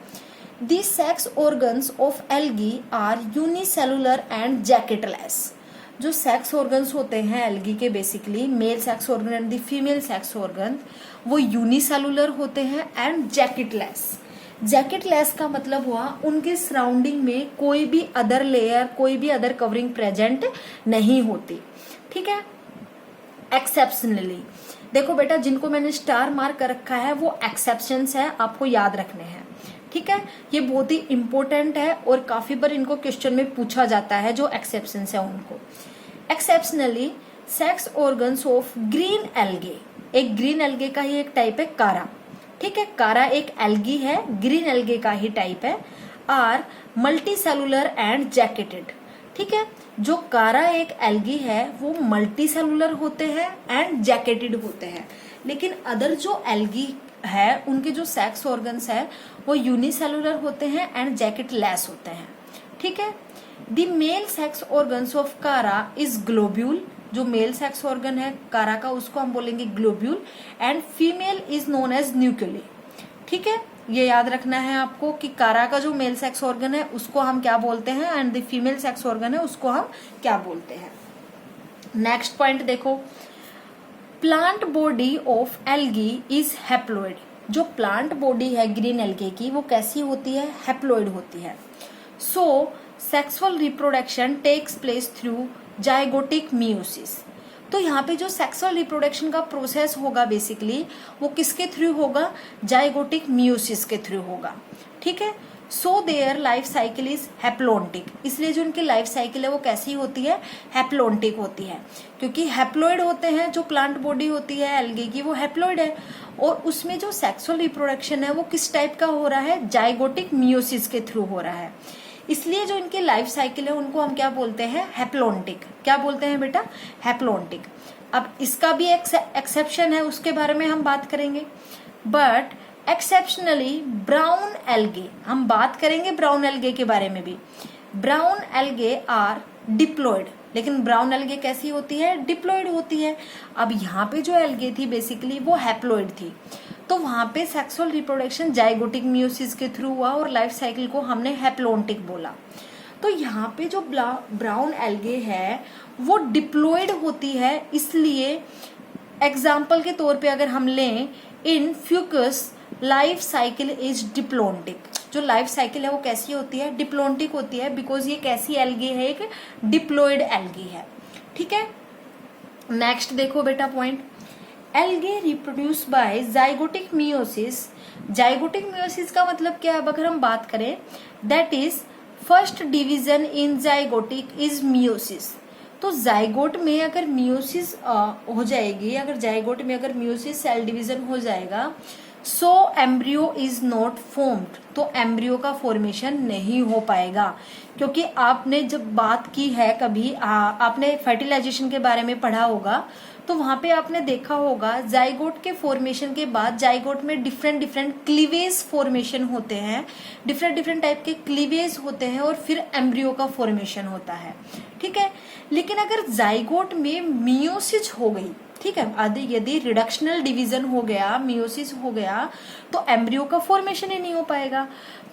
The sex organs of algae are unicellular and jacketless. जो सेक्स ऑर्गन्स होते हैं एल्गी के basically, male sex organ and the female sex organ, वो यूनिसेलुलर होते हैं एंड जैकेटलेस। जैकेटलेस का मतलब हुआ उनके सराउंडिंग में कोई भी अदर लेयर, कोई भी अदर कवरिंग प्रेजेंट नहीं होती। ठीक है, एक्सेप्शनली, देखो बेटा जिनको मैंने स्टार मार्क कर रखा है वो एक्सेप्शंस है, आपको याद रखने हैं। ठीक है, ये बहुत ही इंपॉर्टेंट है और काफी बार इनको क्वेश्चन में पूछा जाता है, जो एक्सेप्शंस है उनको। Exceptionally sex organs of green algae, एक ग्रीन एल्गे का ही एक टाइप है कारा। ठीक है, कारा एक एल्गी है, ग्रीन एल्गे का ही टाइप है। Are multicellular and jacketed. ठीक है, जो कारा एक एल्गी है वो मल्टी सेलुलर होते हैं एंड जैकेटेड होते हैं, लेकिन अदर जो एल्गी है उनके जो सेक्स ऑर्गन्स है वो यूनिसेलुलर होते हैं एंड जैकेट लेस होते हैं। ठीक है, the male sex organs of chara is globule. जो मेल सेक्स ऑर्गन है कारा का उसको हम बोलेंगे globule, and female is known as nucule. ठीक है, ये याद रखना है आपको कि कारा का जो मेल सेक्स ऑर्गन है उसको हम क्या बोलते हैं and the female sex organ है उसको हम क्या बोलते हैं। नेक्स्ट पॉइंट देखो, plant body of algae is haploid. जो प्लांट बॉडी है ग्रीन एल्गे की वो कैसी होती है? हैप्लॉइड होती है। So sexual reproduction takes place through zygotic meiosis. तो यहाँ पे जो सेक्सुअल रिप्रोडक्शन का प्रोसेस होगा बेसिकली वो किसके थ्रू होगा? जाइगोटिक मियोसिस के थ्रू होगा। ठीक है। So their life cycle is haplontic. इसलिए जो उनकी लाइफ साइकिल है वो कैसी होती है? हैप्लोन्टिक होती है, क्योंकि हैप्लॉइड होते हैं। जो प्लांट बॉडी होती है एल्गे की वो हैप्लॉइड है, और उसमें जो सेक्सुअल रिप्रोडक्शन है वो किस टाइप का हो रहा है? जाइगोटिक मियोसिस के थ्रू हो रहा है। इसलिए जो इनकी लाइफ साइकिल है उनको हम क्या बोलते हैं? हैप्लोन्टिक। क्या बोलते हैं बेटा? हैप्लोन्टिक। अब इसका भी एक एक्सेप्शन है, उसके बारे में हम बात करेंगे। बट एक्सेप्शनली ब्राउन एल्गे, हम बात करेंगे ब्राउन एल्गे के बारे में भी। Brown algae are diploid. लेकिन ब्राउन एल्गे कैसी होती है? डिप्लॉइड होती है। अब यहाँ पे जो एल्गे थी बेसिकली वो हैप्लॉइड थी, तो वहां पे सेक्सुअल रिप्रोडक्शन जाइगोटिक मियोसिस के थ्रू हुआ और लाइफ साइकिल को हमने हैप्लोन्टिक बोला। तो यहाँ पे जो ब्राउन एल्गे है वो डिप्लॉइड होती है, इसलिए एग्जाम्पल के तौर पे अगर हम लें, in fucus life cycle is diplontic. जो लाइफ साइकिल है वो कैसी होती है? डिप्लोन्टिक होती है, बिकॉज ये कैसी एल्गी है? एक डिप्लॉइड एल्गी है। ठीक है। नेक्स्ट देखो बेटा point, algae reproduce by zygotic meiosis. Zygotic meiosis का मतलब क्या है? अब अगर हम बात करें, that is first division in zygotic is meiosis. तो जाइगोट में अगर मियोसिस हो जाएगी, अगर जाइगोट में अगर मियोसिस सेल डिवीजन हो जाएगा, सो एम्ब्रियो इज नॉट फॉर्म्ड। तो एम्ब्रियो का फॉर्मेशन नहीं हो पाएगा, क्योंकि आपने जब बात की है कभी आपने फर्टिलाइजेशन के बारे में पढ़ा होगा, तो वहां पे आपने देखा होगा जाइगोट के फॉर्मेशन के बाद जाइगोट में डिफरेंट डिफरेंट क्लीवेज फॉर्मेशन होते हैं, डिफरेंट डिफरेंट टाइप के क्लीवेज होते हैं, और फिर एम्ब्रियो का फॉर्मेशन होता है। ठीक है। लेकिन अगर जाइगोट में मियोसिस हो गई, ठीक है, यदि रिडक्शनल डिवीजन हो गया, मियोसिस हो गया, तो एम्ब्रियो का फॉर्मेशन ही नहीं हो पाएगा।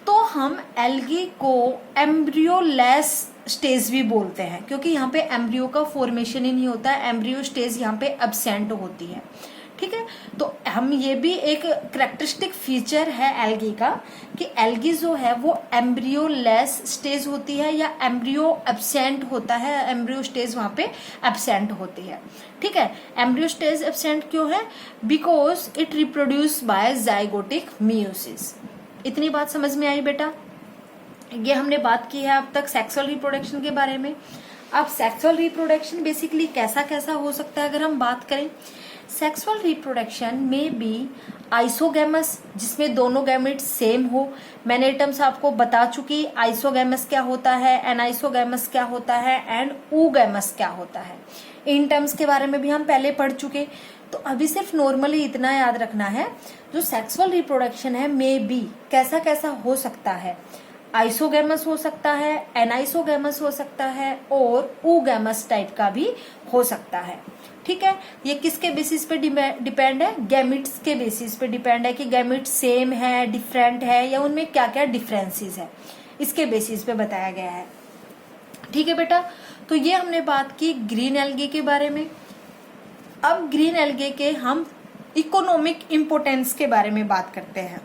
तो हम एल्गी को एम्ब्रियोलेस स्टेज भी बोलते हैं, क्योंकि यहाँ पे एम्ब्रियो का फॉर्मेशन ही नहीं होता है, एम्ब्रियो स्टेज यहाँ पे एब्सेंट होती है। ठीक है। तो हम ये भी एक कैरेक्टरिस्टिक फीचर है एल्गी का कि एल्गी जो है वो एम्ब्रियोलेस स्टेज होती है या एम्ब्रियो एब्सेंट होता है, एम्ब्रियो स्टेज वहां पे एब्सेंट होती है। ठीक है। एम्ब्रियो स्टेज एब्सेंट क्यों है? Because it reproduce by zygotic meiosis. इतनी बात समझ में आई बेटा? ये हमने बात की है अब तक सेक्सुअल रिप्रोडक्शन के बारे में। अब सेक्सुअल रिप्रोडक्शन बेसिकली कैसा कैसा हो सकता है अगर हम बात करें, सेक्सुअल रिप्रोडक्शन में भी आइसोगैमस, जिसमें दोनों गैमेट्स सेम हो। मैंने टर्म्स आपको बता चुकी, आइसोगैमस क्या होता है, एनाइसोगैमस क्या होता है, एंड ऊगैमस क्या होता है। इन टर्म्स के बारे में भी हम पहले पढ़ चुके। तो अभी सिर्फ नॉर्मली इतना याद रखना है, जो सेक्सुअल रिप्रोडक्शन है में भी कैसा कैसा हो सकता है। आइसोगैमस हो सकता है, एनाइसोगैमस हो सकता है, और ऊगैमस टाइप का भी हो सकता है। ठीक है। ये किसके बेसिस पे डिपेंड है? गैमेट्स के बेसिस पे डिपेंड है कि गैमेट्स सेम है, डिफरेंट है, या उनमें क्या क्या डिफरेंसेस है, इसके बेसिस पे बताया गया है। ठीक है बेटा। तो ये हमने बात की ग्रीन एल्गे के बारे में। अब ग्रीन एल्गे के हम इकोनॉमिक इम्पोर्टेंस के बारे में बात करते हैं।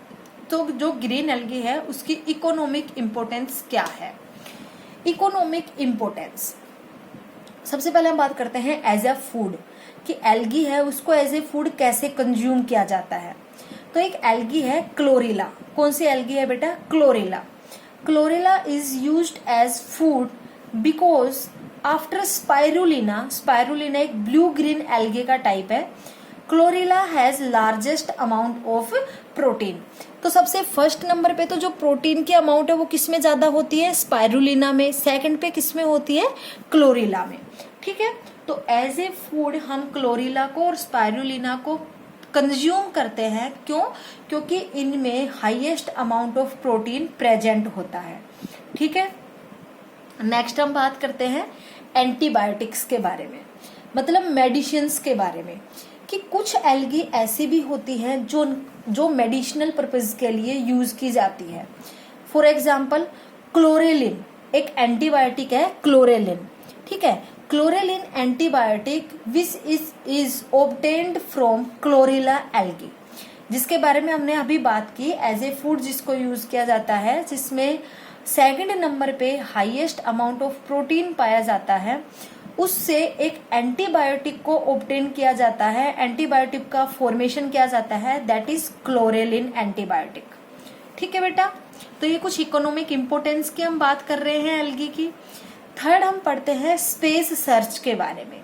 तो जो ग्रीन एल्गे है उसकी इकोनॉमिक इम्पोर्टेंस क्या है? इकोनॉमिक इम्पोर्टेंस, सबसे पहले हम बात करते हैं एज ए फूड, कि एल्गी है उसको एज ए फूड कैसे कंज्यूम किया जाता है। तो एक एल्गी है क्लोरेला। कौन सी एल्गी है बेटा? Chlorella. Chlorella is used as food because after spirulina, spirulina एक ब्लू ग्रीन एल्गे का टाइप है, chlorella has largest amount of protein. तो सबसे फर्स्ट नंबर पे तो जो प्रोटीन की अमाउंट है वो किसमें ज्यादा होती है? स्पाइरुलिना में। सेकंड पे किसमें होती है? क्लोरेला में। ठीक है। तो एज ए फूड हम क्लोरेला को और स्पाइरुलिना को कंज्यूम करते हैं। क्यों? क्योंकि इनमें highest amount of protein present होता है। ठीक है। नेक्स्ट हम बात करते हैं एंटीबायोटिक्स के बारे में, मतलब मेडिसिन्स के बारे में, कि कुछ एल्गी ऐसी भी होती हैं जो मेडिसिनल पर्पज के लिए यूज की जाती है। फॉर एग्जाम्पल क्लोरेलिन एक एंटीबायोटिक है, क्लोरेलिन। ठीक है। Chlorellin antibiotic which is obtained from chlorella algae, जिसके बारे में हमने अभी बात की। एज ए फूड जिसको यूज किया जाता है, जिसमें सेकंड नंबर पे हाईएस्ट अमाउंट ऑफ प्रोटीन पाया जाता है, उससे एक एंटीबायोटिक को ऑब्टेन किया जाता है, एंटीबायोटिक का फॉर्मेशन किया जाता है, दैट इज क्लोरेलिन एंटीबायोटिक। ठीक है बेटा, तो ये कुछ इकोनॉमिक इंपोर्टेंस की हम बात कर रहे हैं एल्गी की। थर्ड हम पढ़ते हैं स्पेस सर्च के बारे में।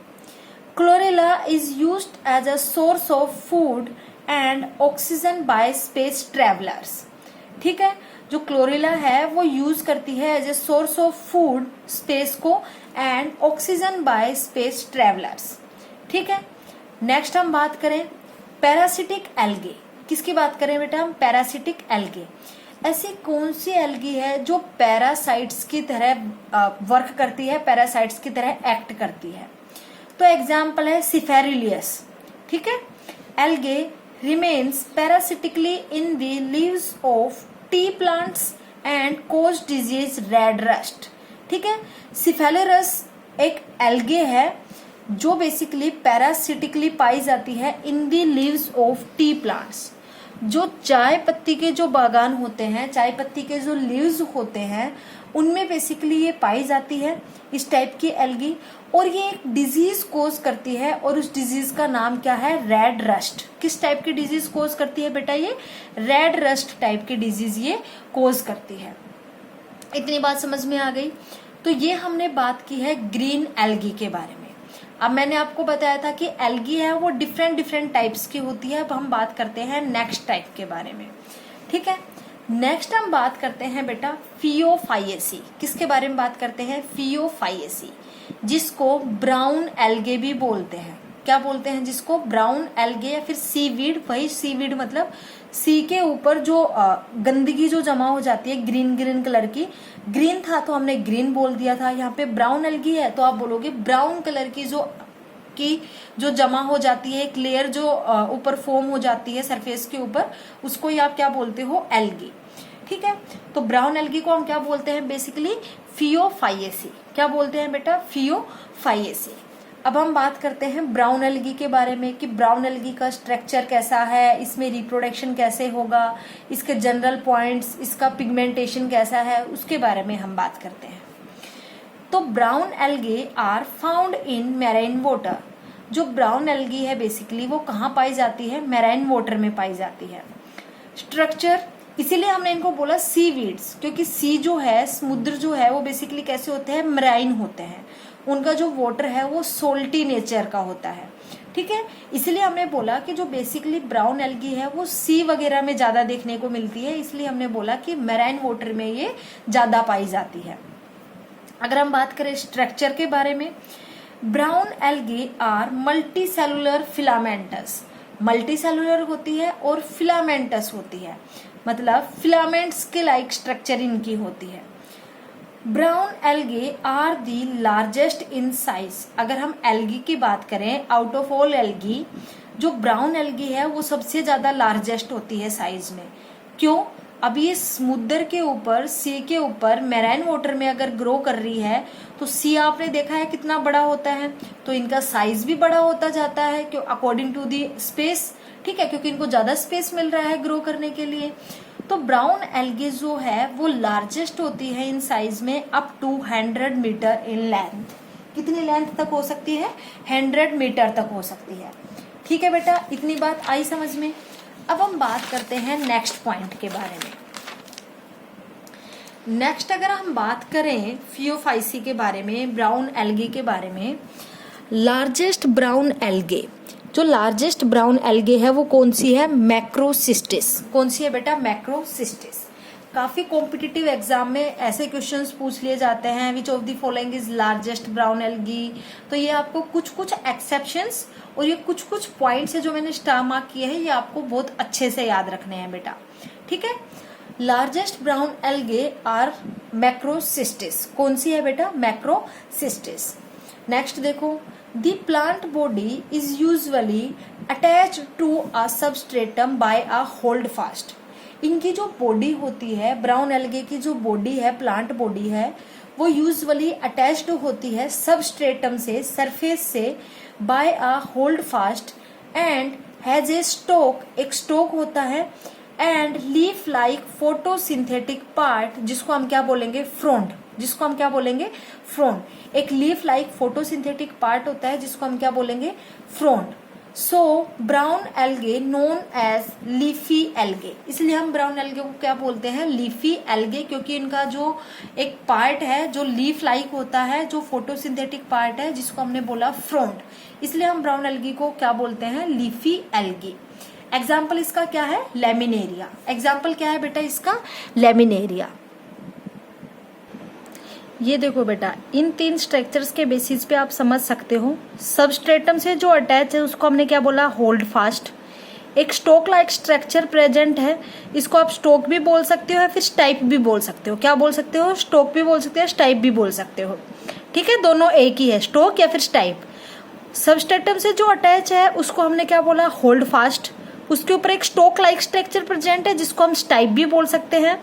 Chlorella is used as a source of food and oxygen by space travellers. ठीक है, जो क्लोरेला है वो यूज करती है as a source of food space को and oxygen by space travellers. ठीक है, नेक्स्ट हम बात करें पैरासिटिक एल्गे। किसकी बात करें बेटा हम? Parasitic algae. ऐसी कौन सी एल्गी है जो पैरासाइट्स की तरह वर्क करती है, पैरासाइट्स की तरह एक्ट करती है? तो एग्जाम्पल है सिफेरिलियस। ठीक है, algae remains parasitically in the leaves of tea plants and cause disease red rust. ठीक है, सिफेलिरस एक एल्गे है जो बेसिकली पैरासिटिकली पाई जाती है in the leaves of tea plants. जो चाय पत्ती के जो बागान होते हैं, चाय पत्ती के जो लीव्स होते हैं, उनमें बेसिकली ये पाई जाती है इस टाइप की एल्गी, और ये एक डिजीज कोज करती है, और उस डिजीज का नाम क्या है? Red rust. किस टाइप की डिजीज कोज करती है बेटा? ये रेड रस्ट टाइप की डिजीज ये कोज करती है। इतनी बात समझ में आ गई। तो ये हमने बात की है ग्रीन एल्गी के बारे में। अब मैंने आपको बताया था कि एल्गी है वो डिफरेंट टाइप्स की होती है। अब हम बात करते हैं नेक्स्ट टाइप के बारे में। ठीक है, नेक्स्ट हम बात करते हैं बेटा फियोफाइएसी। किसके बारे में बात करते हैं? फियोफाइएसी, जिसको ब्राउन एल्गे भी बोलते हैं। क्या बोलते हैं जिसको? ब्राउन एल्गे या फिर सीवीड। वही सीवीड मतलब सी के ऊपर जो गंदगी जो जमा हो जाती है ग्रीन कलर की। ग्रीन था तो हमने ग्रीन बोल दिया था। यहाँ पे ब्राउन एल्गी है तो आप बोलोगे ब्राउन कलर की जो जमा हो जाती है, एक लेयर जो ऊपर फॉर्म हो जाती है सरफेस के ऊपर, उसको ही आप क्या बोलते हो? एल्गी। ठीक है, तो ब्राउन एल्गी को हम क्या बोलते हैं? बेसिकली फियोफाइएसी। क्या बोलते हैं बेटा? फियोफाइएसी। अब हम बात करते हैं ब्राउन एल्गी के बारे में कि ब्राउन एल्गी का स्ट्रक्चर कैसा है, इसमें रिप्रोडक्शन कैसे होगा, इसके जनरल पॉइंट्स, इसका पिगमेंटेशन कैसा है, उसके बारे में हम बात करते हैं। तो brown algae are found in marine water. जो ब्राउन एल्गी है बेसिकली वो कहाँ पाई जाती है? मैराइन वाटर में पाई जाती है। स्ट्रक्चर, इसीलिए हमने इनको बोला सी वीड्स, क्योंकि सी जो है, समुद्र जो है, वो बेसिकली कैसे होते हैं? मैराइन होते हैं। उनका जो वाटर है वो सोल्टी नेचर का होता है। ठीक है, इसलिए हमने बोला कि जो बेसिकली ब्राउन एल्गी है वो सी वगैरह में ज्यादा देखने को मिलती है, इसलिए हमने बोला कि मैराइन वाटर में ये ज्यादा पाई जाती है। अगर हम बात करें स्ट्रक्चर के बारे में, brown algae are multicellular filamentous. Multicellular होती है और फिलामेंटस होती है, मतलब फिलामेंट्स के लाइक स्ट्रक्चर इनकी होती है। Brown algae are the largest in size. अगर हम एल्गी की बात करें, आउट ऑफ ऑल एल्गी जो ब्राउन एल्गी है वो सबसे ज्यादा लार्जेस्ट होती है साइज में। क्यों? अब ये समुद्र के ऊपर, सी के ऊपर मैराइन वाटर में अगर ग्रो कर रही है तो सी आपने देखा है कितना बड़ा होता है, तो इनका साइज भी बड़ा होता जाता है क्यों? According to the space. ठीक है, क्योंकि इनको ज्यादा स्पेस मिल रहा है ग्रो करने के लिए। तो ब्राउन एल्गी जो है वो लार्जेस्ट होती है इन साइज में, up to 100 metre in length. कितनी लेंथ तक हो सकती है? 100 मीटर तक हो सकती है। ठीक है बेटा, इतनी बात आई समझ में। अब हम बात करते हैं नेक्स्ट पॉइंट के बारे में। नेक्स्ट अगर हम बात करें फियोफाइसी के बारे में, ब्राउन एल्गी के बारे में, लार्जेस्ट ब्राउन एल्गे, जो लार्जेस्ट ब्राउन एल्गे है वो कौन सी है? मैक्रोसिस्टिस। कौन सी है बेटा? मैक्रोसिस्टिस। काफी कॉम्पिटिटिव एग्जाम में ऐसे क्वेश्चंस पूछ लिए जाते हैं, which of the following is largest brown algae. तो ये आपको कुछ एक्सेप्शंस और ये कुछ पॉइंट्स है जो मैंने स्टार मार्क किए हैं, ये आपको बहुत अच्छे से याद रखने हैं बेटा। ठीक है, largest brown algae are macrocystis. कौन सी है बेटा? मैक्रोसिस्टिस। नेक्स्ट देखो, the plant body is usually attached to a substratum by a holdfast. इनकी जो बॉडी होती है, ब्राउन एल्गे की जो बॉडी है, प्लांट बॉडी है, वो यूजुअली अटैच्ड होती है सबस्ट्रेटम से, सरफेस से, by a holdfast and has a stalk, एक स्टोक होता है, and leaf like photosynthetic part, जिसको हम क्या बोलेंगे, फ्रोंड, जिसको हम क्या बोलेंगे, फ्रोंड। एक लीफ लाइक फोटोसिंथेटिक पार्ट होता है जिसको हम क्या बोलेंगे, frond. So brown algae known as leafy algae, इसलिए हम ब्राउन एल्गे को क्या बोलते हैं, लीफी एल्गे, क्योंकि इनका जो एक पार्ट है जो लीफ लाइक होता है, जो फोटोसिंथेटिक पार्ट है जिसको हमने बोला फ्रोंड, इसलिए हम ब्राउन एल्गे को क्या बोलते हैं, लीफी एल्गे। एग्जाम्पल इसका क्या है, लेमिनेरिया। एग्जाम्पल क्या है बेटा इसका, लेमिनेरिया। ये देखो बेटा, इन 3 स्ट्रक्चर्स के बेसिस पे आप समझ सकते हो, सबस्ट्रेटम से जो अटैच है उसको हमने क्या बोला, होल्ड फास्ट। एक स्टोक लाइक स्ट्रक्चर प्रेजेंट है, इसको आप स्टोक भी बोल सकते हो या फिर स्टाइप भी बोल सकते हो। क्या बोल सकते हो, स्टोक भी बोल सकते हो, स्टाइप भी बोल सकते हो, ठीक है, दोनों एक ही है, स्टोक या फिर स्टाइप। सबस्ट्रेटम से जो अटैच है उसको हमने क्या बोला, होल्ड फास्ट। उसके ऊपर एक स्टोक लाइक स्ट्रक्चर प्रेजेंट है जिसको हम स्टाइप भी बोल सकते हैं।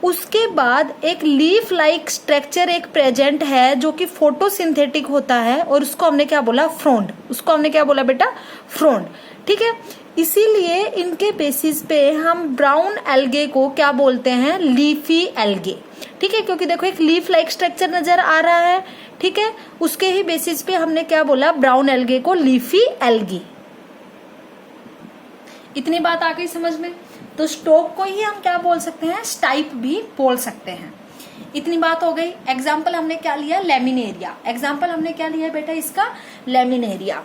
उसके बाद एक लीफ लाइक स्ट्रक्चर एक प्रेजेंट है जो कि फोटोसिंथेटिक होता है, और उसको हमने क्या बोला, फ्रोंड। उसको हमने क्या बोला बेटा, फ्रोंड, ठीक है। इसीलिए इनके बेसिस पे हम ब्राउन एल्गे को क्या बोलते हैं, लीफी एल्गे, ठीक है, क्योंकि देखो एक लीफ लाइक स्ट्रक्चर नजर आ रहा है, ठीक है, उसके ही बेसिस पे हमने क्या बोला, ब्राउन एल्गे को लीफी एल्गी। इतनी बात आ गई समझ में। तो स्टोक को ही हम क्या बोल सकते हैं, स्टाइप भी बोल सकते हैं। इतनी बात हो गई। एग्जाम्पल हमने क्या लिया, लेमिनेरिया। एग्जाम्पल हमने क्या लिया बेटा इसका, लेमिनेरिया।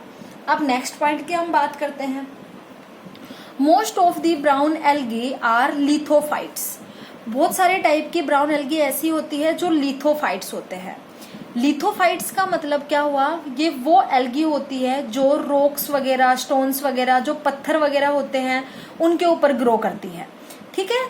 अब नेक्स्ट पॉइंट की हम बात करते हैं। Most of the brown algae are lithophytes. बहुत सारे टाइप की ब्राउन एल्गी ऐसी होती है जो लिथोफाइट्स होते हैं। लिथोफाइट्स का मतलब क्या हुआ, ये वो एल्गी होती है जो रॉक्स वगैरह, स्टोन्स वगैरह, जो पत्थर वगैरह होते हैं उनके ऊपर ग्रो करती है, ठीक है।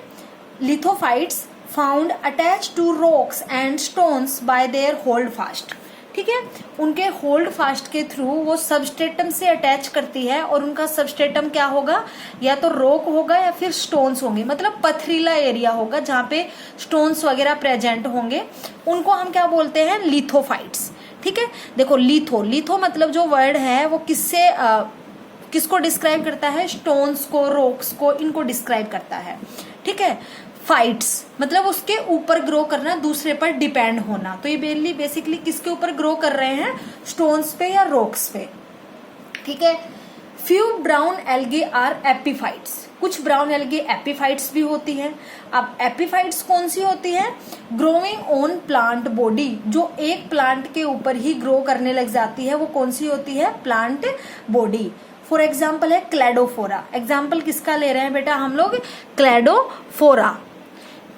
Lithophytes found attach to rocks and stones by their holdfast, ठीक है, उनके होल्ड फास्ट के थ्रू वो सबस्ट्रेटम से अटैच करती है, और उनका सबस्ट्रेटम क्या होगा, या तो रॉक होगा या फिर स्टोन्स होंगे, मतलब पथरीला एरिया होगा जहाँ पे स्टोन्स वगैरह प्रेजेंट होंगे, उनको हम क्या बोलते हैं, लिथोफाइट्स, ठीक है। देखो लिथो मतलब जो वर्ड है वो किसको डिस्क्राइब करता है, स्टोन्स को, रॉक्स को, इनको डिस्क्राइब करता है, ठीक है। फाइट्स मतलब उसके ऊपर ग्रो करना, दूसरे पर डिपेंड होना। तो ये बेसिकली किसके ऊपर ग्रो कर रहे हैं, स्टोन्स पे या रॉक्स पे, ठीक है। Few brown algae are epiphytes. कुछ ब्राउन एल्गी एपीफाइट्स भी होती हैं। अब एपीफाइट्स कौन सी होती है, ग्रोइंग ऑन प्लांट बॉडी, जो एक प्लांट के ऊपर ही ग्रो करने लग जाती है, वो कौन सी होती है, प्लांट बॉडी। फॉर एग्जाम्पल है क्लेडोफोरा। एग्जाम्पल किसका ले रहे हैं बेटा हम लोग, क्लेडोफोरा,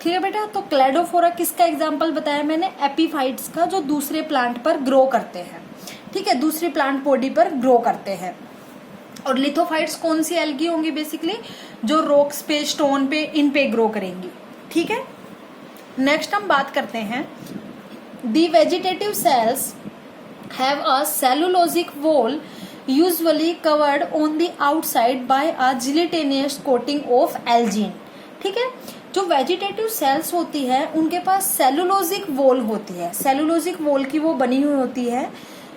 ठीक है बेटा। तो क्लेडोफोरा किसका एग्जाम्पल बताया मैंने, एपीफाइट्स का, जो दूसरे प्लांट पर ग्रो करते हैं, ठीक है, दूसरी प्लांट बॉडी पर ग्रो करते हैं। और लिथोफाइट्स कौन सी एल्गी होंगी, बेसिकली जो रॉक्स पे, स्टोन पे, इन पे ग्रो करेंगी, ठीक है। नेक्स्ट हम बात करते हैं, the vegetative cells have a cellulosic wall usually covered on the outside by a gelatinous coating of algin, ठीक है। जो वेजिटेटिव सेल्स होती है उनके पास सेलुलोजिक वॉल होती है, सेलुलोजिक वॉल की वो बनी हुई होती है,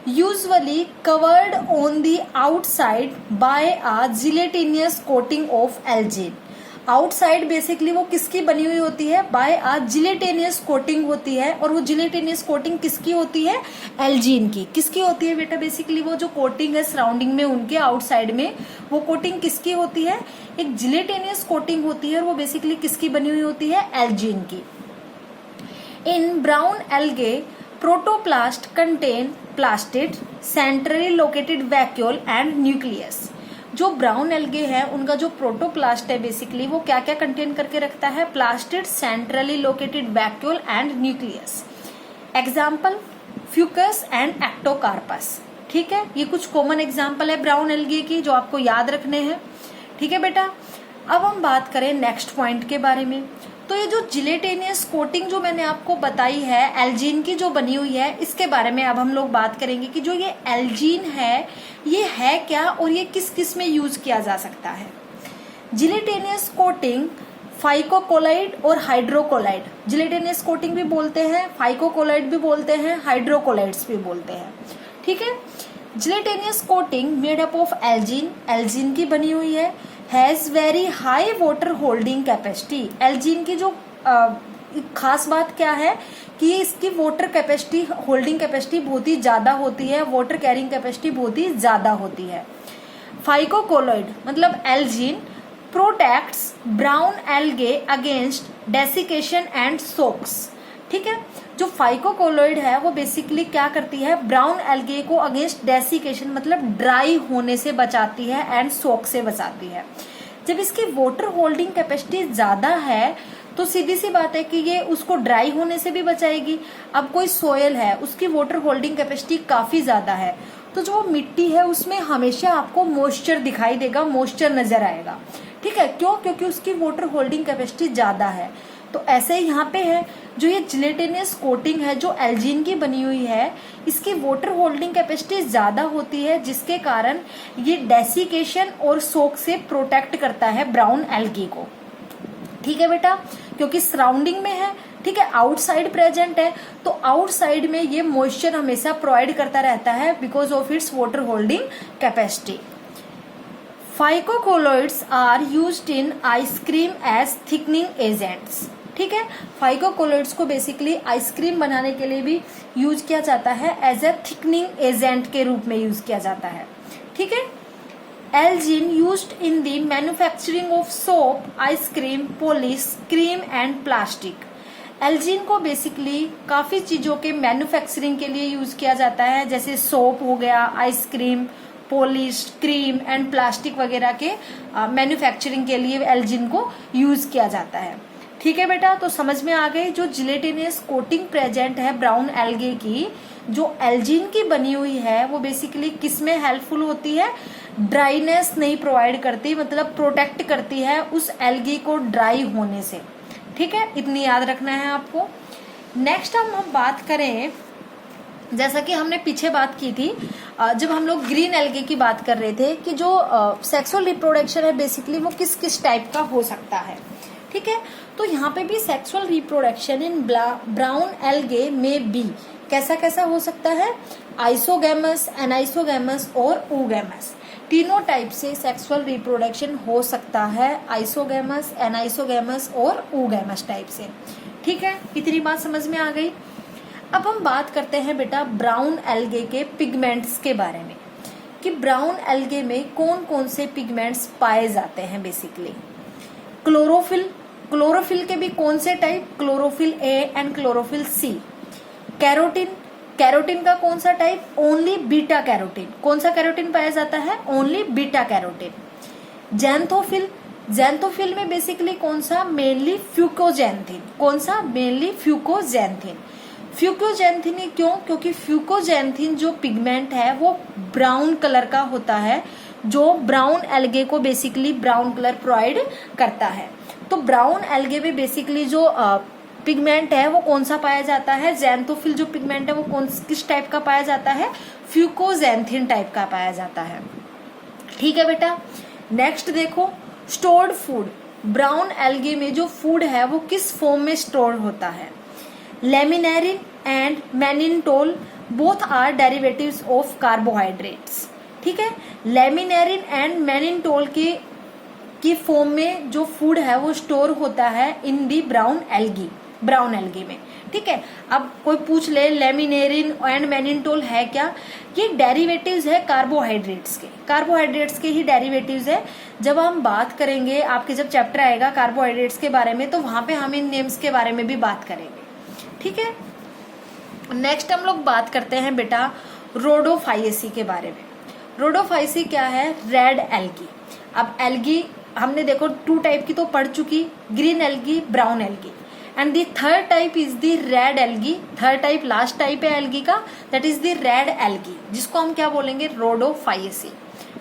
usually covered on the outside by a gelatinous coating of algin. Outside basically वो किसकी बनी हुई होती है, बाय अ जिलेटिनियस कोटिंग होती है, और वो जिलेटिनियस कोटिंग किसकी होती है, एल्जीन की। किसकी होती है बेटा, बेसिकली वो जो कोटिंग है सराउंडिंग में, उनके आउटसाइड में वो कोटिंग किसकी होती है, एक जिलेटिनियस कोटिंग होती है, और वो बेसिकली किसकी बनी हुई होती है, एल्जीन की। इन brown algae protoplast contain plastid, centrally located vacuole and nucleus. जो ब्राउन एल्गे है उनका जो प्रोटोप्लास्ट है बेसिकली वो क्या क्या कंटेन करके रखता है, plastid, centrally located vacuole and nucleus. Example Fucus and Ectocarpus, ठीक है। ये कुछ कॉमन एग्जाम्पल है ब्राउन एल्गे की जो आपको याद रखने हैं, ठीक है बेटा। अब हम बात करें नेक्स्ट पॉइंट के बारे में। तो ये जो जिलेटिनियस कोटिंग जो मैंने आपको बताई है एल्जीन की जो बनी हुई है, इसके बारे में अब हम लोग बात करेंगे कि जो ये एल्जीन है ये है क्या और ये किस किस में यूज किया जा सकता है। जिलेटिनियस कोटिंग फाइकोकोलाइड और हाइड्रोकोलाइड, जिलेटिनियस कोटिंग भी बोलते हैं, फाइकोकोलाइड भी बोलते हैं, हाइड्रोकोलाइड्स भी बोलते हैं। ठीक है, gelatinous coating made up of algin, algin की बनी हुई है, has very high water holding capacity. Algin की जो खास बात क्या है कि इसकी वाटर कैपेसिटी, होल्डिंग कैपेसिटी बहुत ही ज्यादा होती है, वाटर कैरिंग कैपेसिटी बहुत ही ज्यादा होती है। फाइकोकोलाइड मतलब algin protects brown algae against desiccation and shocks. ठीक है, जो फाइकोकोलाइड है वो बेसिकली क्या करती है, ब्राउन एल्गे को अगेंस्ट डेसिकेशन मतलब ड्राई होने से बचाती है एंड सोक से बचाती है। जब इसकी वाटर होल्डिंग कैपेसिटी ज्यादा है तो सीधी सी बात है कि ये उसको ड्राई होने से भी बचाएगी। अब कोई सोयल है, उसकी वाटर होल्डिंग कैपेसिटी काफी ज्यादा है, तो जो मिट्टी है उसमें हमेशा आपको मॉइस्चर दिखाई देगा, मॉइस्चर नजर आएगा। ठीक है, क्यों? क्योंकि उसकी वाटर होल्डिंग कैपेसिटी ज्यादा है। तो ऐसे ही यहाँ पे है, जो ये जिलेटिनियस कोटिंग है जो एल्जीन की बनी हुई है, इसकी वाटर होल्डिंग कैपेसिटी ज्यादा होती है, जिसके कारण ये डेसिकेशन और सोक से प्रोटेक्ट करता है ब्राउन एल्गी को। ठीक है बेटा, क्योंकि सराउंडिंग में है, ठीक है, आउटसाइड प्रेजेंट है, तो आउटसाइड में ये मॉइस्चर हमेशा प्रोवाइड करता रहता है because of its water holding capacity. Phycocolloids are used in ice cream as thickening agents. ठीक है, फाइकोकोलाइड्स को बेसिकली आइसक्रीम बनाने के लिए भी यूज किया जाता है, एज ए थिकनिंग एजेंट के रूप में यूज किया जाता है। ठीक है, algin used in the manufacturing of soap, ice cream, polish, cream and plastic. Algin को बेसिकली काफी चीजों के मैन्युफैक्चरिंग के लिए यूज किया जाता है, जैसे सोप हो गया, ice cream, polish, cream and plastic वगैरह के मैन्युफैक्चरिंग के लिए एल्जीन को यूज किया जाता है। ठीक है बेटा, तो समझ में आ गई जो जिलेटिनियस कोटिंग प्रेजेंट है ब्राउन एल्गे की, जो एल्जीन की बनी हुई है, वो बेसिकली किस में हेल्पफुल होती है, ड्राइनेस नहीं प्रोवाइड करती, मतलब प्रोटेक्ट करती है उस एल्गी को ड्राई होने से। ठीक है, इतनी याद रखना है आपको। नेक्स्ट हम बात करें, जैसा कि हमने पीछे बात की थी जब हम लोग ग्रीन एल्गे की बात कर रहे थे कि जो सेक्सुअल रिप्रोडक्शन है बेसिकली वो किस किस टाइप का हो सकता है। ठीक है, तो यहाँ पे भी sexual reproduction in brown algae में बी कैसा कैसा हो सकता है, आइसोगैमस, एनाइसोगैमस और oogamous। तीनों टाइप से सेक्सुअल रिप्रोडक्शन हो सकता है, आइसोगैमस, एनाइसोगैमस और oogamous टाइप से। ठीक है, इतनी बात समझ में आ गई। अब हम बात करते हैं बेटा ब्राउन एल्गे के पिगमेंट्स के बारे में, कि ब्राउन एल्गे में कौन कौन से पिगमेंट्स पाए जाते हैं बेसिकली। क्लोरोफिल, क्लोरोफिल के भी कौन से type, chlorophyll A and chlorophyll C. Carotene, carotene का कौन सा टाइप, ओनली बीटा कैरोटीन। कौन सा कैरोटीन पाया जाता है, only beta carotene. Xanthophyll, xanthophyll में बेसिकली कौन सा, मेनली फ्यूकोजैंथिन। कौन सा, मेनली फ्यूकोजैंथिन। फ्यूकोजैंथिन क्यों, क्योंकि फ्यूकोजैंथिन जो पिगमेंट है वो ब्राउन कलर का होता है, जो ब्राउन एल्गे को बेसिकली ब्राउन कलर प्रोवाइड करता है। तो ब्राउन एल्गे में बेसिकली जो पिगमेंट है वो कौन सा पाया जाता है, जैंथोफिल जो पिगमेंट है वो कौन किस टाइप का पाया जाता है, फ्यूकोजैंथिन टाइप का पाया जाता है। ठीक है बेटा, नेक्स्ट देखो स्टोर्ड फूड। ब्राउन एल्गे में जो फूड है वो किस फॉर्म में स्टोर होता है, laminarin and mannitol both are derivatives of carbohydrates. ठीक है, लेमिनेरिन एंड मैनिनटोल की फॉर्म में जो फूड है वो स्टोर होता है in the brown algae, brown algae में। ठीक है, अब कोई पूछ ले लेमिनेरिन एंड मैनिनटोल है क्या, ये डेरिवेटिव्स है कार्बोहाइड्रेट्स के, कार्बोहाइड्रेट्स के ही डेरिवेटिव्स है। जब हम बात करेंगे, आपके जब चैप्टर आएगा कार्बोहाइड्रेट्स के बारे में, तो वहां पे हम इन नेम्स के बारे में भी बात करेंगे। ठीक है, नेक्स्ट हम लोग बात करते हैं बेटा रोडोफाइसी के बारे में। रोडोफाइसी क्या है, रेड एल्गी। अब एल्गी हमने देखो टू टाइप की तो पढ़ चुकी, green algae, brown algae, and the third type is the red algae. Third type last type है एल्गी का, that is the red algae, जिसको हम क्या बोलेंगे, रोडोफाइसी।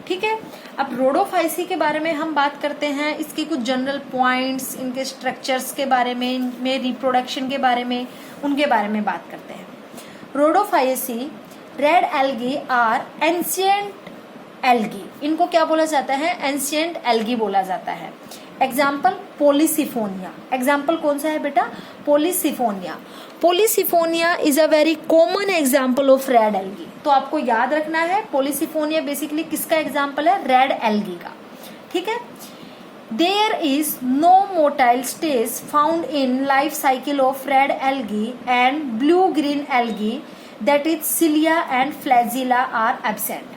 ठीक है, अब रोडोफाइसी के बारे में हम बात करते हैं, इसके कुछ जनरल पॉइंट्स, इनके स्ट्रक्चर्स के बारे में, इनमें रिप्रोडक्शन के बारे में, उनके बारे में बात करते हैं। Rhodophyceae red algae are ancient algae, इनको क्या बोला जाता है, एंशिएंट एल्गी बोला जाता है। एग्जाम्पल पोलिसिफोनिया, एग्जाम्पल कौन सा है बेटा, polysiphonia. Polysiphonia is a very common example of red algae. तो आपको याद रखना है पोलिसिफोनिया बेसिकली किसका एग्जाम्पल है, रेड एल्गी का, ठीक है। There is no motile stage found in life cycle of red algae and blue-green algae, that is cilia and flagella are absent.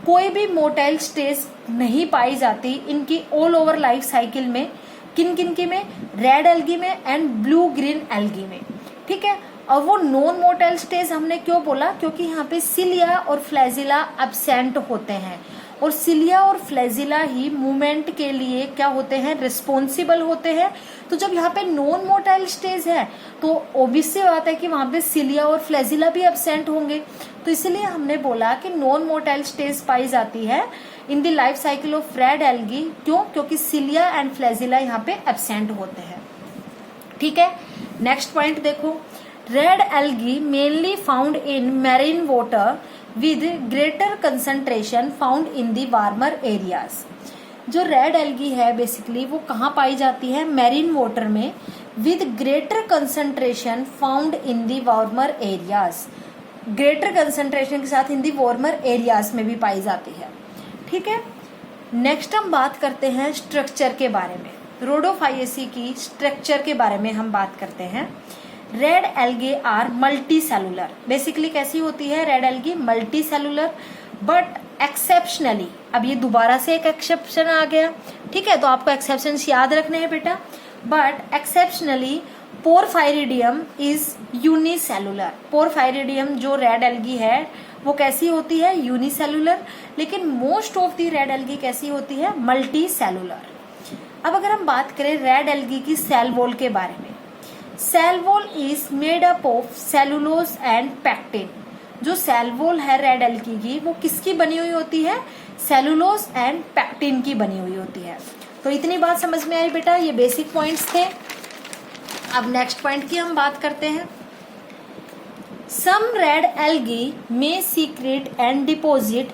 कोई भी मोटाइल स्टेज नहीं पाई जाती इनकी ऑल ओवर लाइफ साइकिल में, किन किन की में, रेड एल्गी में एंड ब्लू ग्रीन एल्गी में, ठीक है। और वो नॉन मोटाइल स्टेज हमने क्यों बोला, क्योंकि यहाँ पे सिलिया और फ्लैजिला एब्सेंट होते हैं, और सिलिया और फ्लैजिला ही मूवमेंट के लिए क्या होते हैं, रिस्पॉन्सिबल होते हैं। तो जब यहाँ पे नॉन मोटाइल स्टेज है तो ऑब्वियस सी बात है कि वहां पे सिलिया और फ्लैजिला भी एब्सेंट होंगे। तो इसलिए हमने बोला कि नॉन मोटाइल स्टेज पाई जाती है in the life cycle of red algae. क्यों, क्योंकि सिलिया एंड फ्लैजिला यहाँ पे एब्सेंट होते हैं, ठीक है। नेक्स्ट पॉइंट देखो, red algae mainly found in marine water with greater concentration found in the warmer areas। जो रेड एल्गी है बेसिकली वो कहाँ पाई जाती है, मैरीन वाटर में, with greater concentration found in the warmer areas, greater concentration के साथ in the warmer areas में भी पाई जाती है, ठीक है। नेक्स्ट हम बात करते हैं स्ट्रक्चर के बारे में, रोडोफाइएसी की स्ट्रक्चर के बारे में हम बात करते हैं। Red algae are multicellular, basically कैसी होती है red algae, multicellular, but exceptionally, अब ये दोबारा से एक एक्सेप्शन आ गया, ठीक है, तो आपको एक्सेप्शन याद रखने हैं बेटा। बट एक्सेप्शनली पोरफायरिडियम इज यूनिसेलुलर, पोरफायरिडियम जो रेड एल्गी है वो कैसी होती है, यूनिसेलुलर, लेकिन most of the red algae कैसी होती है, मल्टी सेलुलर। अब अगर हम बात करें रेड एल्गी की सेल वॉल के बारे में, cell wall is made up of cellulose and pectin. जो सेल वॉल है रेड एल्गी की वो किसकी बनी हुई होती है, सेलुलोज एंड पैक्टिन की बनी हुई होती है। तो इतनी बात समझ में आई बेटा, ये बेसिक पॉइंट्स थे। अब नेक्स्ट पॉइंट की हम बात करते हैं। सम रेड एल्गी में secret and deposit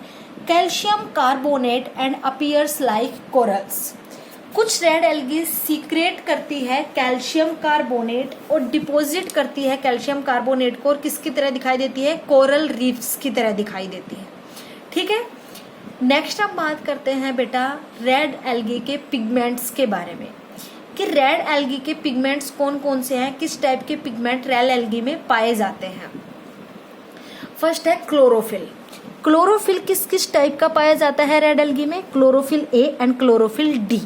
calcium carbonate and appears like corals. कुछ रेड एल्गी सीक्रेट करती है कैल्शियम कार्बोनेट और डिपॉजिट करती है कैल्शियम कार्बोनेट को, और किसकी तरह दिखाई देती है, कोरल रीफ्स की तरह दिखाई देती है, ठीक है। नेक्स्ट हम बात करते हैं बेटा रेड एल्गी के पिगमेंट्स के बारे में, कि रेड एल्गी के पिगमेंट्स कौन कौन से हैं, किस टाइप के पिगमेंट रेड एल्गी में पाए जाते हैं। फर्स्ट है क्लोरोफिल। क्लोरोफिल किस किस टाइप का पाया जाता है रेड एल्गी में, chlorophyll A and chlorophyll D.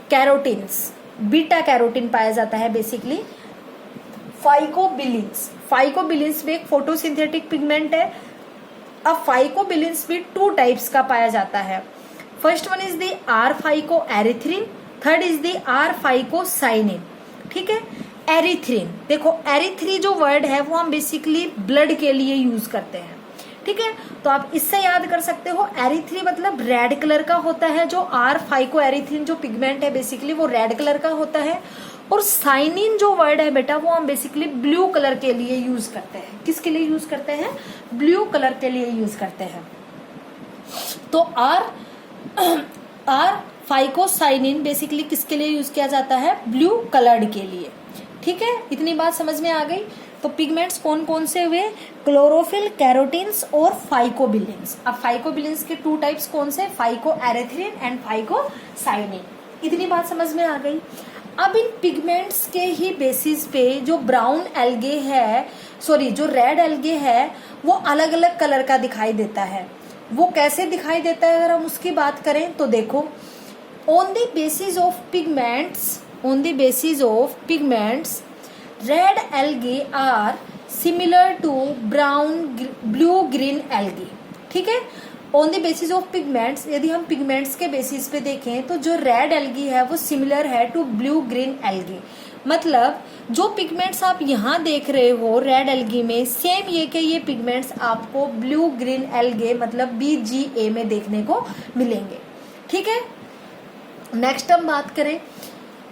Carotenes, beta carotene पाया जाता है बेसिकली। फाइकोबिलिन्स, फाइकोबिलिन्स भी एक फोटोसिंथेटिक पिगमेंट है। अब फाइकोबिलिन्स भी टू टाइप्स का पाया जाता है। First one is the R phycoerythrin, third is the R phycocyanin, ठीक है। एरिथ्रिन, देखो एरिथ्री जो वर्ड है वो हम बेसिकली ब्लड के लिए यूज करते हैं, ठीक है। तो आप इससे याद कर सकते हो, एरिथ्री मतलब रेड कलर का होता है, जो आर फाइको एरिथ्रिन जो पिगमेंट है बेसिकली वो रेड कलर का होता है, और साइनिन जो वर्ड है बेटा वो हम बेसिकली ब्लू कलर के लिए यूज करते हैं। किसके लिए यूज करते हैं, ब्लू कलर के लिए यूज करते हैं। तो आर फाइकोसाइनिन बेसिकली किसके लिए यूज किया जाता है, ब्लू कलर्ड के लिए, ठीक है। इतनी बात समझ में आ गई। तो पिगमेंट्स कौन कौन से हुए, क्लोरोफिल, कैरोटीन्स और फाइकोबिलिन्स। अब फाइकोबिलिन्स के टू टाइप्स कौन से, फाइको एरिथ्रिन एंड फाइकोसाइनिन। इतनी बात समझ में आ गई। अब इन पिगमेंट्स के ही बेसिस पे जो ब्राउन एल्गे है, सॉरी जो रेड एल्गे है वो अलग अलग कलर का दिखाई देता है। वो कैसे दिखाई देता है अगर हम उसकी बात करें तो देखो, on the basis of pigments red algae are similar to brown blue green algae, ठीक है। On the basis of pigments, यदि हम पिगमेंट्स के बेसिस पे देखें तो जो रेड एल्गी है वो सिमिलर है टू ब्लू ग्रीन एल्गी। मतलब जो पिगमेंट्स आप यहाँ देख रहे हो रेड एल्गी में, सेम ये पिगमेंट्स आपको ब्लू ग्रीन एल्गे मतलब BGA में देखने को मिलेंगे, ठीक है। नेक्स्ट हम बात करें,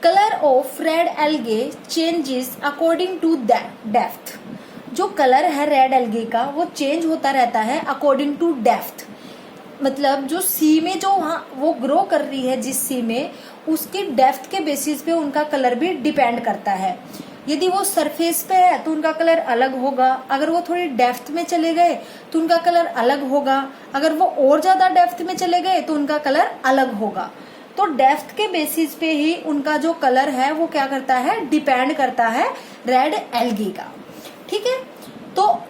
colour of red algae changes according to depth. जो कलर है रेड एल्गे का वो चेंज होता रहता है अकॉर्डिंग टू डेप्थ। मतलब जो सी में जो वहाँ वो ग्रो कर रही है जिस सी में, उसकी डेप्थ के बेसिस पे उनका कलर भी डिपेंड करता है। यदि वो सरफेस पे है तो उनका कलर अलग होगा, अगर वो थोड़ी डेप्थ में चले गए तो उनका कलर अलग होगा, अगर वो और ज्यादा डेप्थ में चले गए तो उनका कलर अलग होगा। तो डेप्थ के बेसिस पे ही उनका जो कलर है वो क्या करता है, डिपेंड करता है रेड एल्गी का। ठीक है, तो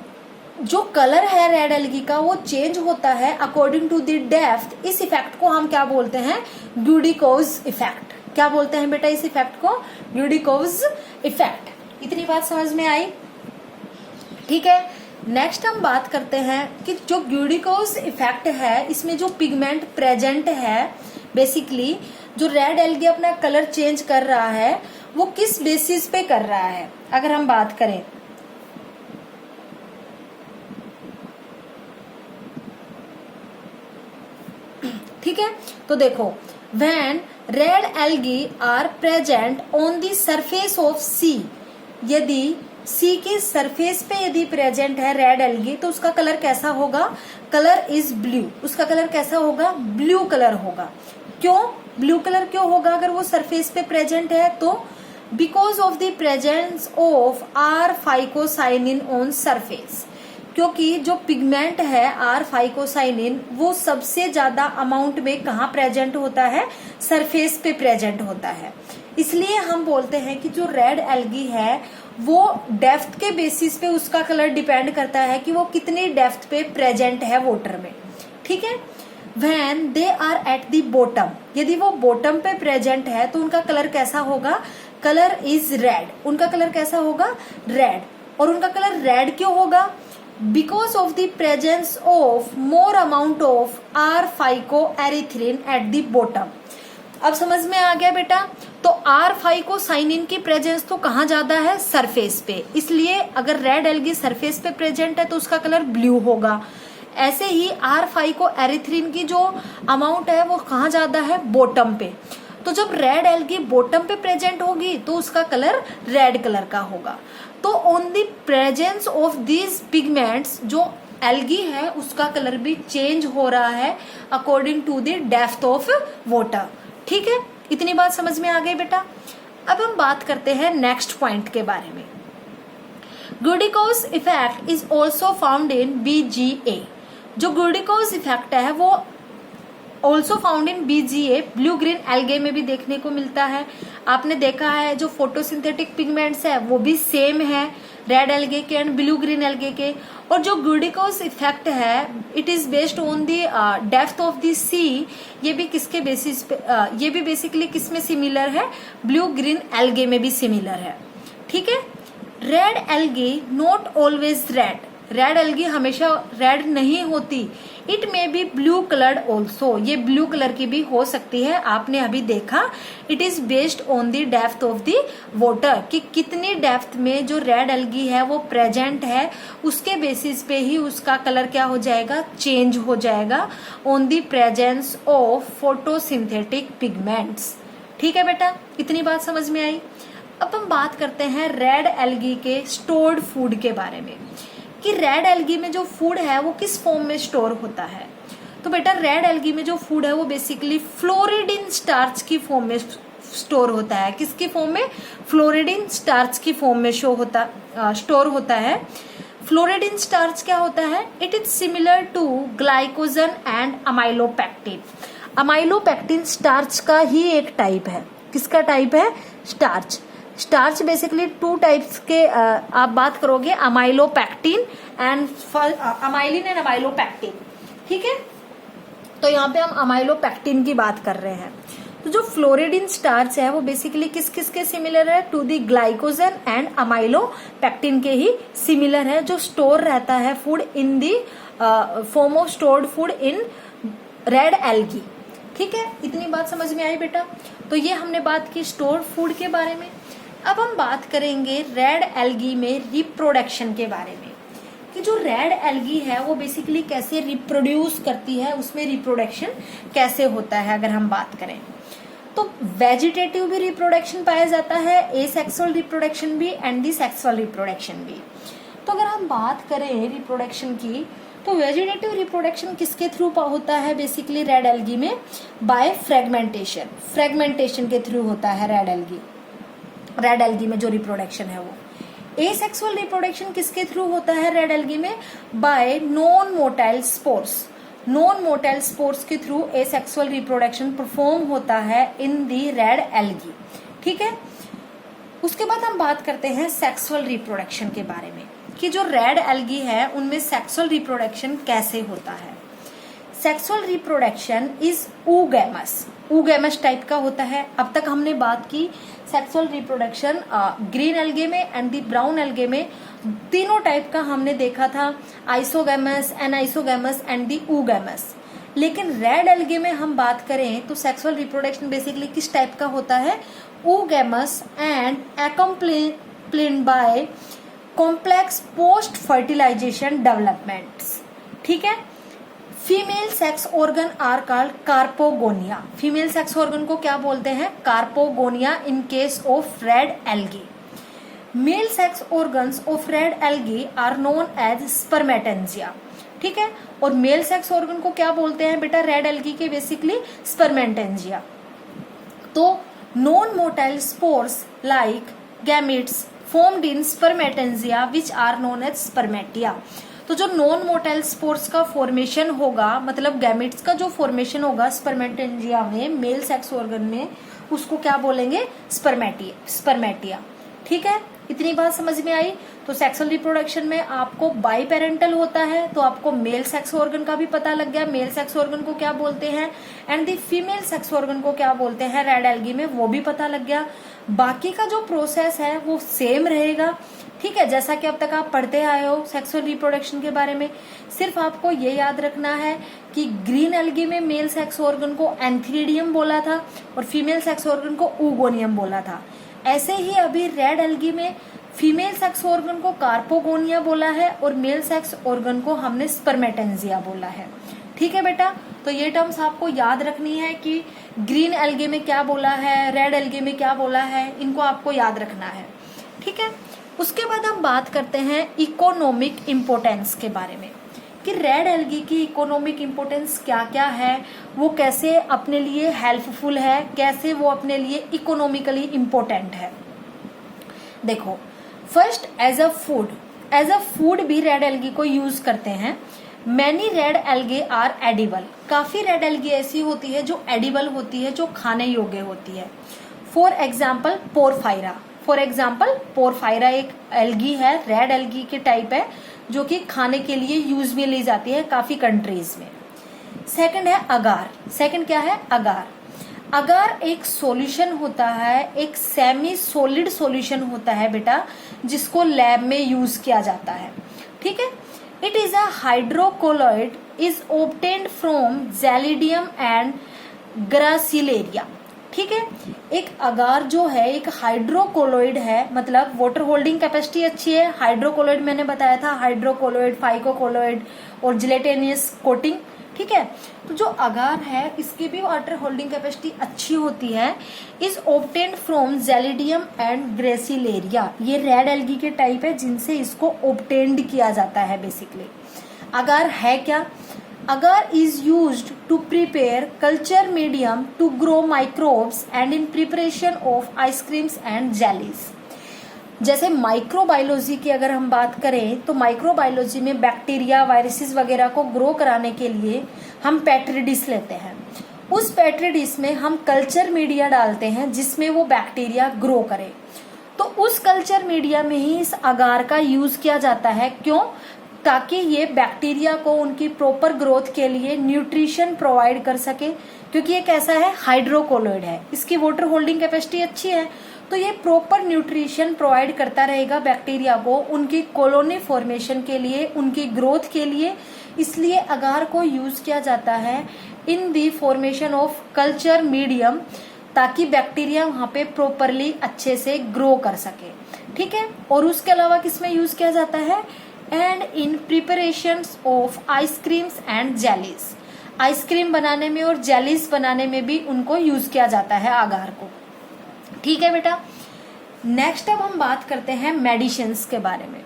जो कलर है रेड एल्गी का वो चेंज होता है अकॉर्डिंग टू द डेप्थ। इस इफेक्ट को हम क्या बोलते हैं, ग्यूडिकोज इफेक्ट। क्या बोलते हैं बेटा इस इफेक्ट को, ग्यूडिकोज इफेक्ट। इतनी बात समझ में आई? ठीक है, नेक्स्ट हम बात करते हैं कि जो ग्यूडिकोज इफेक्ट है इसमें जो पिगमेंट प्रेजेंट है, बेसिकली जो रेड एल्गी अपना कलर चेंज कर रहा है वो किस बेसिस पे कर रहा है। अगर हम बात करें ठीक है, तो देखो when red algae are present on the surface of sea, यदि सी के सरफेस पे यदि प्रेजेंट है रेड एल्गी तो उसका कलर कैसा होगा, कलर इज ब्लू। उसका कलर कैसा होगा, ब्लू कलर होगा। क्यों ब्लू कलर क्यों होगा अगर वो सरफेस पे प्रेजेंट है तो, because of the presence of R phycocyanin on surface. क्योंकि जो पिगमेंट है आर फाइकोसाइनिन वो सबसे ज्यादा अमाउंट में कहाँ प्रेजेंट होता है, सरफेस पे प्रेजेंट होता है। इसलिए हम बोलते हैं कि जो रेड एल्गी है वो डेप्थ के बेसिस पे उसका कलर डिपेंड करता है कि वो कितनी डेप्थ पे प्रेजेंट है वाटर में। ठीक है, when they are at the bottom, यदि वो बॉटम पे प्रेजेंट है तो उनका कलर कैसा होगा, कलर इज रेड। उनका कलर कैसा होगा, रेड। और उनका कलर रेड क्यों होगा, because of the presence of more amount of R phycoerythrin at the bottom. अब समझ में आ गया बेटा, तो आर फाइकोसाइनिन की प्रेजेंस तो कहाँ ज्यादा है, सरफेस पे। इसलिए अगर रेड एल्गी सरफेस पे प्रेजेंट है तो उसका कलर ब्लू होगा। ऐसे ही आर फाइकोएरिथ्रिन की जो अमाउंट है वो कहाँ ज्यादा है, बॉटम पे। तो जब रेड एल्गी बॉटम पे प्रेजेंट होगी तो उसका कलर रेड कलर का होगा। तो on the presence of these pigments जो एल्गी है उसका कलर भी चेंज हो रहा है according to the depth of water. ठीक है, इतनी बात समझ में आ गई बेटा। अब हम बात करते हैं नेक्स्ट पॉइंट के बारे में। Gaudichaud effect is also found in BGA। जो ग्यूडिकोज इफेक्ट है वो also found in BGA, blue green algae में भी देखने को मिलता है। आपने देखा है जो फोटोसिंथेटिक पिगमेंट्स है वो भी सेम है रेड एल्गे के एंड ब्लू ग्रीन एल्गे के। और जो ग्यूडिकोज इफेक्ट है it is based on the depth of the sea. ये भी किसके बेसिस पे, ये भी बेसिकली किसमें सिमिलर है, ब्लू ग्रीन एल्गे में भी सिमिलर है। ठीक है, red algae not always red. Red algae हमेशा रेड नहीं होती। It may be blue coloured also, ये ब्लू कलर की भी हो सकती है। आपने अभी देखा it is based on the depth of the water, कि कितनी डेप्थ में जो रेड एल्गी है वो प्रेजेंट है उसके बेसिस पे ही उसका कलर क्या हो जाएगा, चेंज हो जाएगा on the presence of photosynthetic pigments. ठीक है बेटा, इतनी बात समझ में आई। अब हम बात करते हैं रेड एल्गी के स्टोर्ड फूड के बारे में, कि रेड एल्गी में जो फूड है वो किस फॉर्म में स्टोर होता है। तो बेटा रेड एल्गी में जो फूड है वो बेसिकली फ्लोरिडिन स्टार्च की फॉर्म में स्टोर होता है। किसकी फॉर्म में, फ्लोरिडिन स्टार्च की फॉर्म में स्टोर होता है। फ्लोरिडिन स्टार्च क्या होता है, it is similar to glycogen and amylopectin. Amylopectin starch का ही एक टाइप है। किसका टाइप है, starch. Starch basically two types के आप बात करोगे, amylopectin and amylin and amylopectin. ठीक है, तो यहाँ पे हम अमाइलोपेक्टिन की बात कर रहे हैं। तो जो फ्लोरिडिन स्टार्च है वो बेसिकली किस किस के सिमिलर है, to the glycogen and amylopectin के ही सिमिलर है, जो स्टोर रहता है food in the form of stored food in red algae. ठीक है, इतनी बात समझ में आई बेटा। तो ये हमने बात की स्टोर्ड फूड के बारे में। अब हम बात करेंगे रेड एल्गी में रिप्रोडक्शन के बारे में, कि जो रेड एल्गी है वो बेसिकली कैसे रिप्रोड्यूस करती है, उसमें रिप्रोडक्शन कैसे होता है। अगर हम बात करें तो वेजिटेटिव भी रिप्रोडक्शन पाया जाता है, एसेक्सुअल रिप्रोडक्शन भी एंड दी सेक्सुअल रिप्रोडक्शन भी। तो अगर हम बात करें रिप्रोडक्शन की तो वेजिटेटिव रिप्रोडक्शन किसके थ्रू होता है बेसिकली रेड एल्गी में? बाय फ्रेगमेंटेशन, फ्रेगमेंटेशन के थ्रू होता है रेड एल्गी में जो रिप्रोडक्शन है वो। एसेक्सुअल रिप्रोडक्शन किसके थ्रू होता है रेड एल्गी में? Bye non motile spores, non motile spores के थ्रू एसेक्सुअल रिप्रोडक्शन परफॉर्म होता है इन दी रेड एल्गी। ठीक है, उसके बाद हम बात करते हैं सेक्सुअल रिप्रोडक्शन के बारे में कि जो रेड एल्गी है उनमें सेक्सुअल रिप्रोडक्शन कैसे होता है। Sexual reproduction is oogamous type का होता है। अब तक हमने बात की सेक्सुअल रिप्रोडक्शन ग्रीन एल्गे में एंड दी ब्राउन एल्गे में, तीनों टाइप का हमने देखा था, isogamous, anisogamous and the oogamous. लेकिन रेड एल्गे में हम बात करें तो सेक्सुअल रिप्रोडक्शन बेसिकली किस टाइप का होता है? Oogamous and accompanied by complex post fertilization developments. ठीक है, female sex organ are called carpogonia. Female sex organ को क्या बोलते हैं? Carpogonia in case of red algae. Male sex organs of red algae are known as spermatangia. ठीक है, और mail sex organ को क्या बोलते हैं बेटा रेड एल्गी के? Basically spermatangia. तो non motile spores like gametes formed in spermatensia which are known as spermatia। तो जो नॉन मोटाइल स्पोर्स का फॉर्मेशन होगा, मतलब गैमेट्स का जो फॉर्मेशन होगा स्पर्मेटेंजिया में, मेल सेक्स ऑर्गन में, उसको क्या बोलेंगे? स्पर्मेटिया। ठीक है, इतनी बात समझ में आई। तो सेक्सुअल रिप्रोडक्शन में आपको बाई पेरेंटल होता है, तो आपको मेल सेक्स ऑर्गन का भी पता लग गया, मेल सेक्स ऑर्गन को क्या बोलते हैं, and the female sex organ को क्या बोलते हैं रेड एल्गी में, वो भी पता लग गया। बाकी का जो प्रोसेस है वो सेम रहेगा। ठीक है, जैसा कि अब तक आप पढ़ते आए हो सेक्सुअल रिप्रोडक्शन के बारे में। सिर्फ आपको ये याद रखना है कि ग्रीन एल्गी में मेल सेक्स ऑर्गन को एंथीरिडियम बोला था और फीमेल सेक्स ऑर्गन को ऊगोनियम बोला था। ऐसे ही अभी रेड एल्गी में फीमेल सेक्स ऑर्गन को कार्पोगोनिया बोला है और मेल सेक्स ऑर्गन को हमने स्पर्मेटेंजिया बोला है। ठीक है बेटा, तो ये टर्म्स आपको याद रखनी है कि ग्रीन एल्गे में क्या बोला है, रेड एल्गे में क्या बोला है, इनको आपको याद रखना है। ठीक है, उसके बाद हम बात करते हैं इकोनॉमिक इम्पोर्टेंस के बारे में कि रेड एल्गी की इकोनॉमिक इम्पोर्टेंस क्या क्या है, वो कैसे अपने लिए हेल्पफुल है, कैसे वो अपने लिए इकोनॉमिकली इम्पोर्टेंट है। देखो, फर्स्ट एज अ फूड भी रेड एल्गी को यूज करते हैं। Many red algae are edible. काफी रेड एल्गी ऐसी होती है जो एडिबल होती है, जो खाने योग्य होती है। फॉर एग्जाम्पल पोरफायरा एक एल्गी है, रेड एल्गी के टाइप है, जो कि खाने के लिए यूज में ली जाती है काफी कंट्रीज में। सेकंड है अगार। सेकंड क्या है? अगार एक सॉल्यूशन होता है, एक सेमी सॉलिड सॉल्यूशन होता है बेटा, जिसको लैब में यूज किया जाता है। ठीक है, it is a hydrocolloid is obtained from gelidium and gracilaria. ठीक है, एक अगार जो है एक हाइड्रोकोलोइड है, मतलब वाटर होल्डिंग कैपेसिटी अच्छी है। हाइड्रोकोलोइड मैंने बताया था, हाइड्रोकोलोइड, फाइकोकोलोइड और जिलेटेनियस कोटिंग। ठीक है, तो जो अगार है इसकी भी वाटर होल्डिंग कैपेसिटी अच्छी होती है। Is obtained from gelidium and gracilaria. ये रेड एल्गी के टाइप है जिनसे इसको ऑब्टेन्ड किया जाता है बेसिकली। अगार है क्या? Agar is used to prepare culture medium to grow microbes and in preparation of ice creams and jellies. जैसे माइक्रोबायोलॉजी की अगर हम बात करें तो माइक्रोबायोलॉजी में बैक्टीरिया वायरसेस वगैरह को ग्रो कराने के लिए हम पेट्री डिश लेते हैं। उस पेट्री डिश में हम कल्चर मीडिया डालते हैं जिसमें वो बैक्टीरिया ग्रो करे। तो उस कल्चर मीडिया में ही इस अगार का यूज किया जाता है। क्यों? ताकि ये बैक्टीरिया को उनकी प्रॉपर ग्रोथ के लिए न्यूट्रिशन प्रोवाइड कर सके, क्योंकि ये कैसा है, हाइड्रोकोलोइड है, इसकी वाटर होल्डिंग कैपेसिटी अच्छी है, तो ये प्रॉपर न्यूट्रिशन प्रोवाइड करता रहेगा बैक्टीरिया को उनकी कॉलोनी फॉर्मेशन के लिए, उनकी ग्रोथ के लिए। इसलिए अगार को यूज किया जाता है in the formation of culture medium, ताकि बैक्टीरिया वहां पे प्रॉपरली अच्छे से ग्रो कर सके। ठीक है, और उसके अलावा किसमें यूज किया जाता है, and in preparation of ice creams and jellies, ice cream बनाने में और जेलीज बनाने में भी उनको यूज किया जाता है अगार को। ठीक है बेटा, नेक्स्ट अब हम बात करते हैं मेडिसिन्स के बारे में।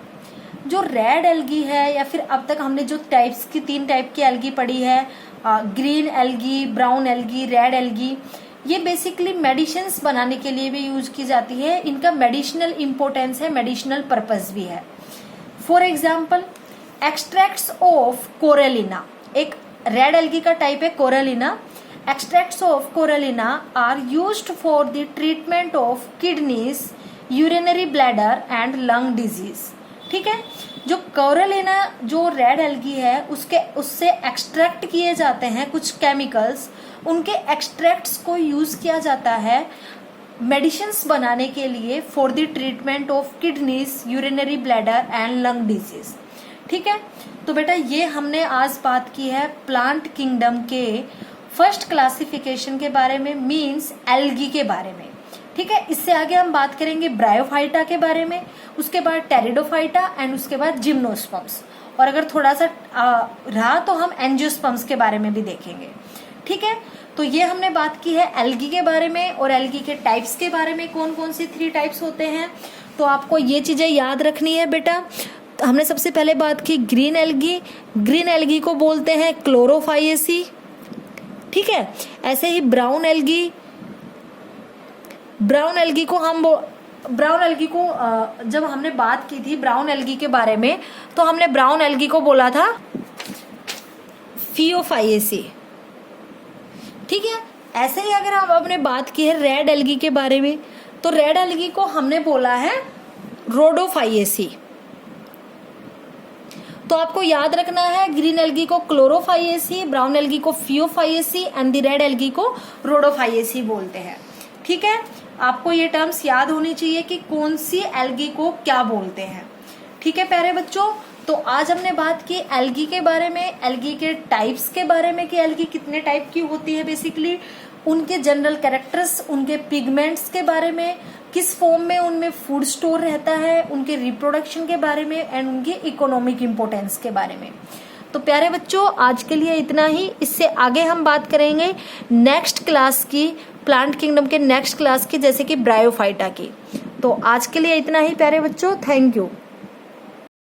जो रेड एल्गी है, या फिर अब तक हमने जो टाइप्स की 3 टाइप की एल्गी पढ़ी है, green algae, brown algae, red algae, ये बेसिकली मेडिसिन्स बनाने के लिए भी यूज की जाती है। इनका मेडिसिनल इंपॉर्टेंस है, मेडिसिनल पर्पस भी है। For example extracts of corallina, एक रेड एल्गी का टाइप है corallina. Extracts of corallina are used for the treatment of kidneys, urinary bladder and lung disease. ठीक है, जो कोरेलिना जो रेड एल्गी है उससे एक्सट्रैक्ट किए जाते हैं कुछ केमिकल्स, उनके एक्सट्रैक्ट्स को यूज किया जाता है मेडिसिन्स बनाने के लिए for the treatment of kidneys, urinary bladder and lung disease. ठीक है, तो बेटा ये हमने आज बात की है प्लांट किंगडम के फर्स्ट क्लासिफिकेशन के बारे में, मींस एल्गी के बारे में। ठीक है, इससे आगे हम बात करेंगे ब्रायोफाइटा के बारे में, उसके बाद टेरिडोफाइटा एंड उसके बाद जिम्नोस्पर्म्स, और अगर थोड़ा सा रहा तो हम एंजियोस्पर्म्स के बारे में भी देखेंगे। ठीक है, तो ये हमने बात की है एल्गी के बारे में और एल्गी के टाइप्स के बारे में, कौन कौन सी 3 टाइप्स होते हैं। तो आपको ये चीजें याद रखनी है बेटा। हमने सबसे पहले बात की ग्रीन एल्गी, ग्रीन एल्गी को बोलते हैं क्लोरोफाइएसी। ठीक है, ऐसे ही ब्राउन एल्गी, ब्राउन एल्गी को जब हमने बात की थी ब्राउन एल्गी के बारे में, तो हमने ब्राउन एल्गी को बोला था फियोफाइएसी। ठीक है, ऐसे ही अगर हम आपने बात की है रेड एल्गी के बारे में, तो रेड एल्गी को हमने बोला है रोडोफाइएसी। तो आपको याद रखना है ग्रीन एल्गी को क्लोरोफाइएसी, ब्राउन एल्गी को फियोफाइएसी एंड द रेड एल्गी को रोडोफाइएसी बोलते हैं। ठीक है, आपको ये टर्म्स याद होनी चाहिए कि कौन सी एल्गी को क्या बोलते हैं। ठीक है प्यारे बच्चों, तो आज हमने बात की एल्गी के बारे में, एल्गी के टाइप्स के बारे में कि एल्गी कितने टाइप की होती है बेसिकली, उनके जनरल कैरेक्टर्स, उनके पिगमेंट्स के बारे में, किस फॉर्म में उनमें फूड स्टोर रहता है, उनके रिप्रोडक्शन के बारे में एंड उनकी इकोनॉमिक इम्पोर्टेंस के बारे में। तो प्यारे बच्चों आज के लिए इतना ही। इससे आगे हम बात करेंगे नेक्स्ट क्लास की, प्लांट किंगडम के नेक्स्ट क्लास की, जैसे कि ब्रायोफाइटा की। तो आज के लिए इतना ही प्यारे बच्चों, थैंक यू।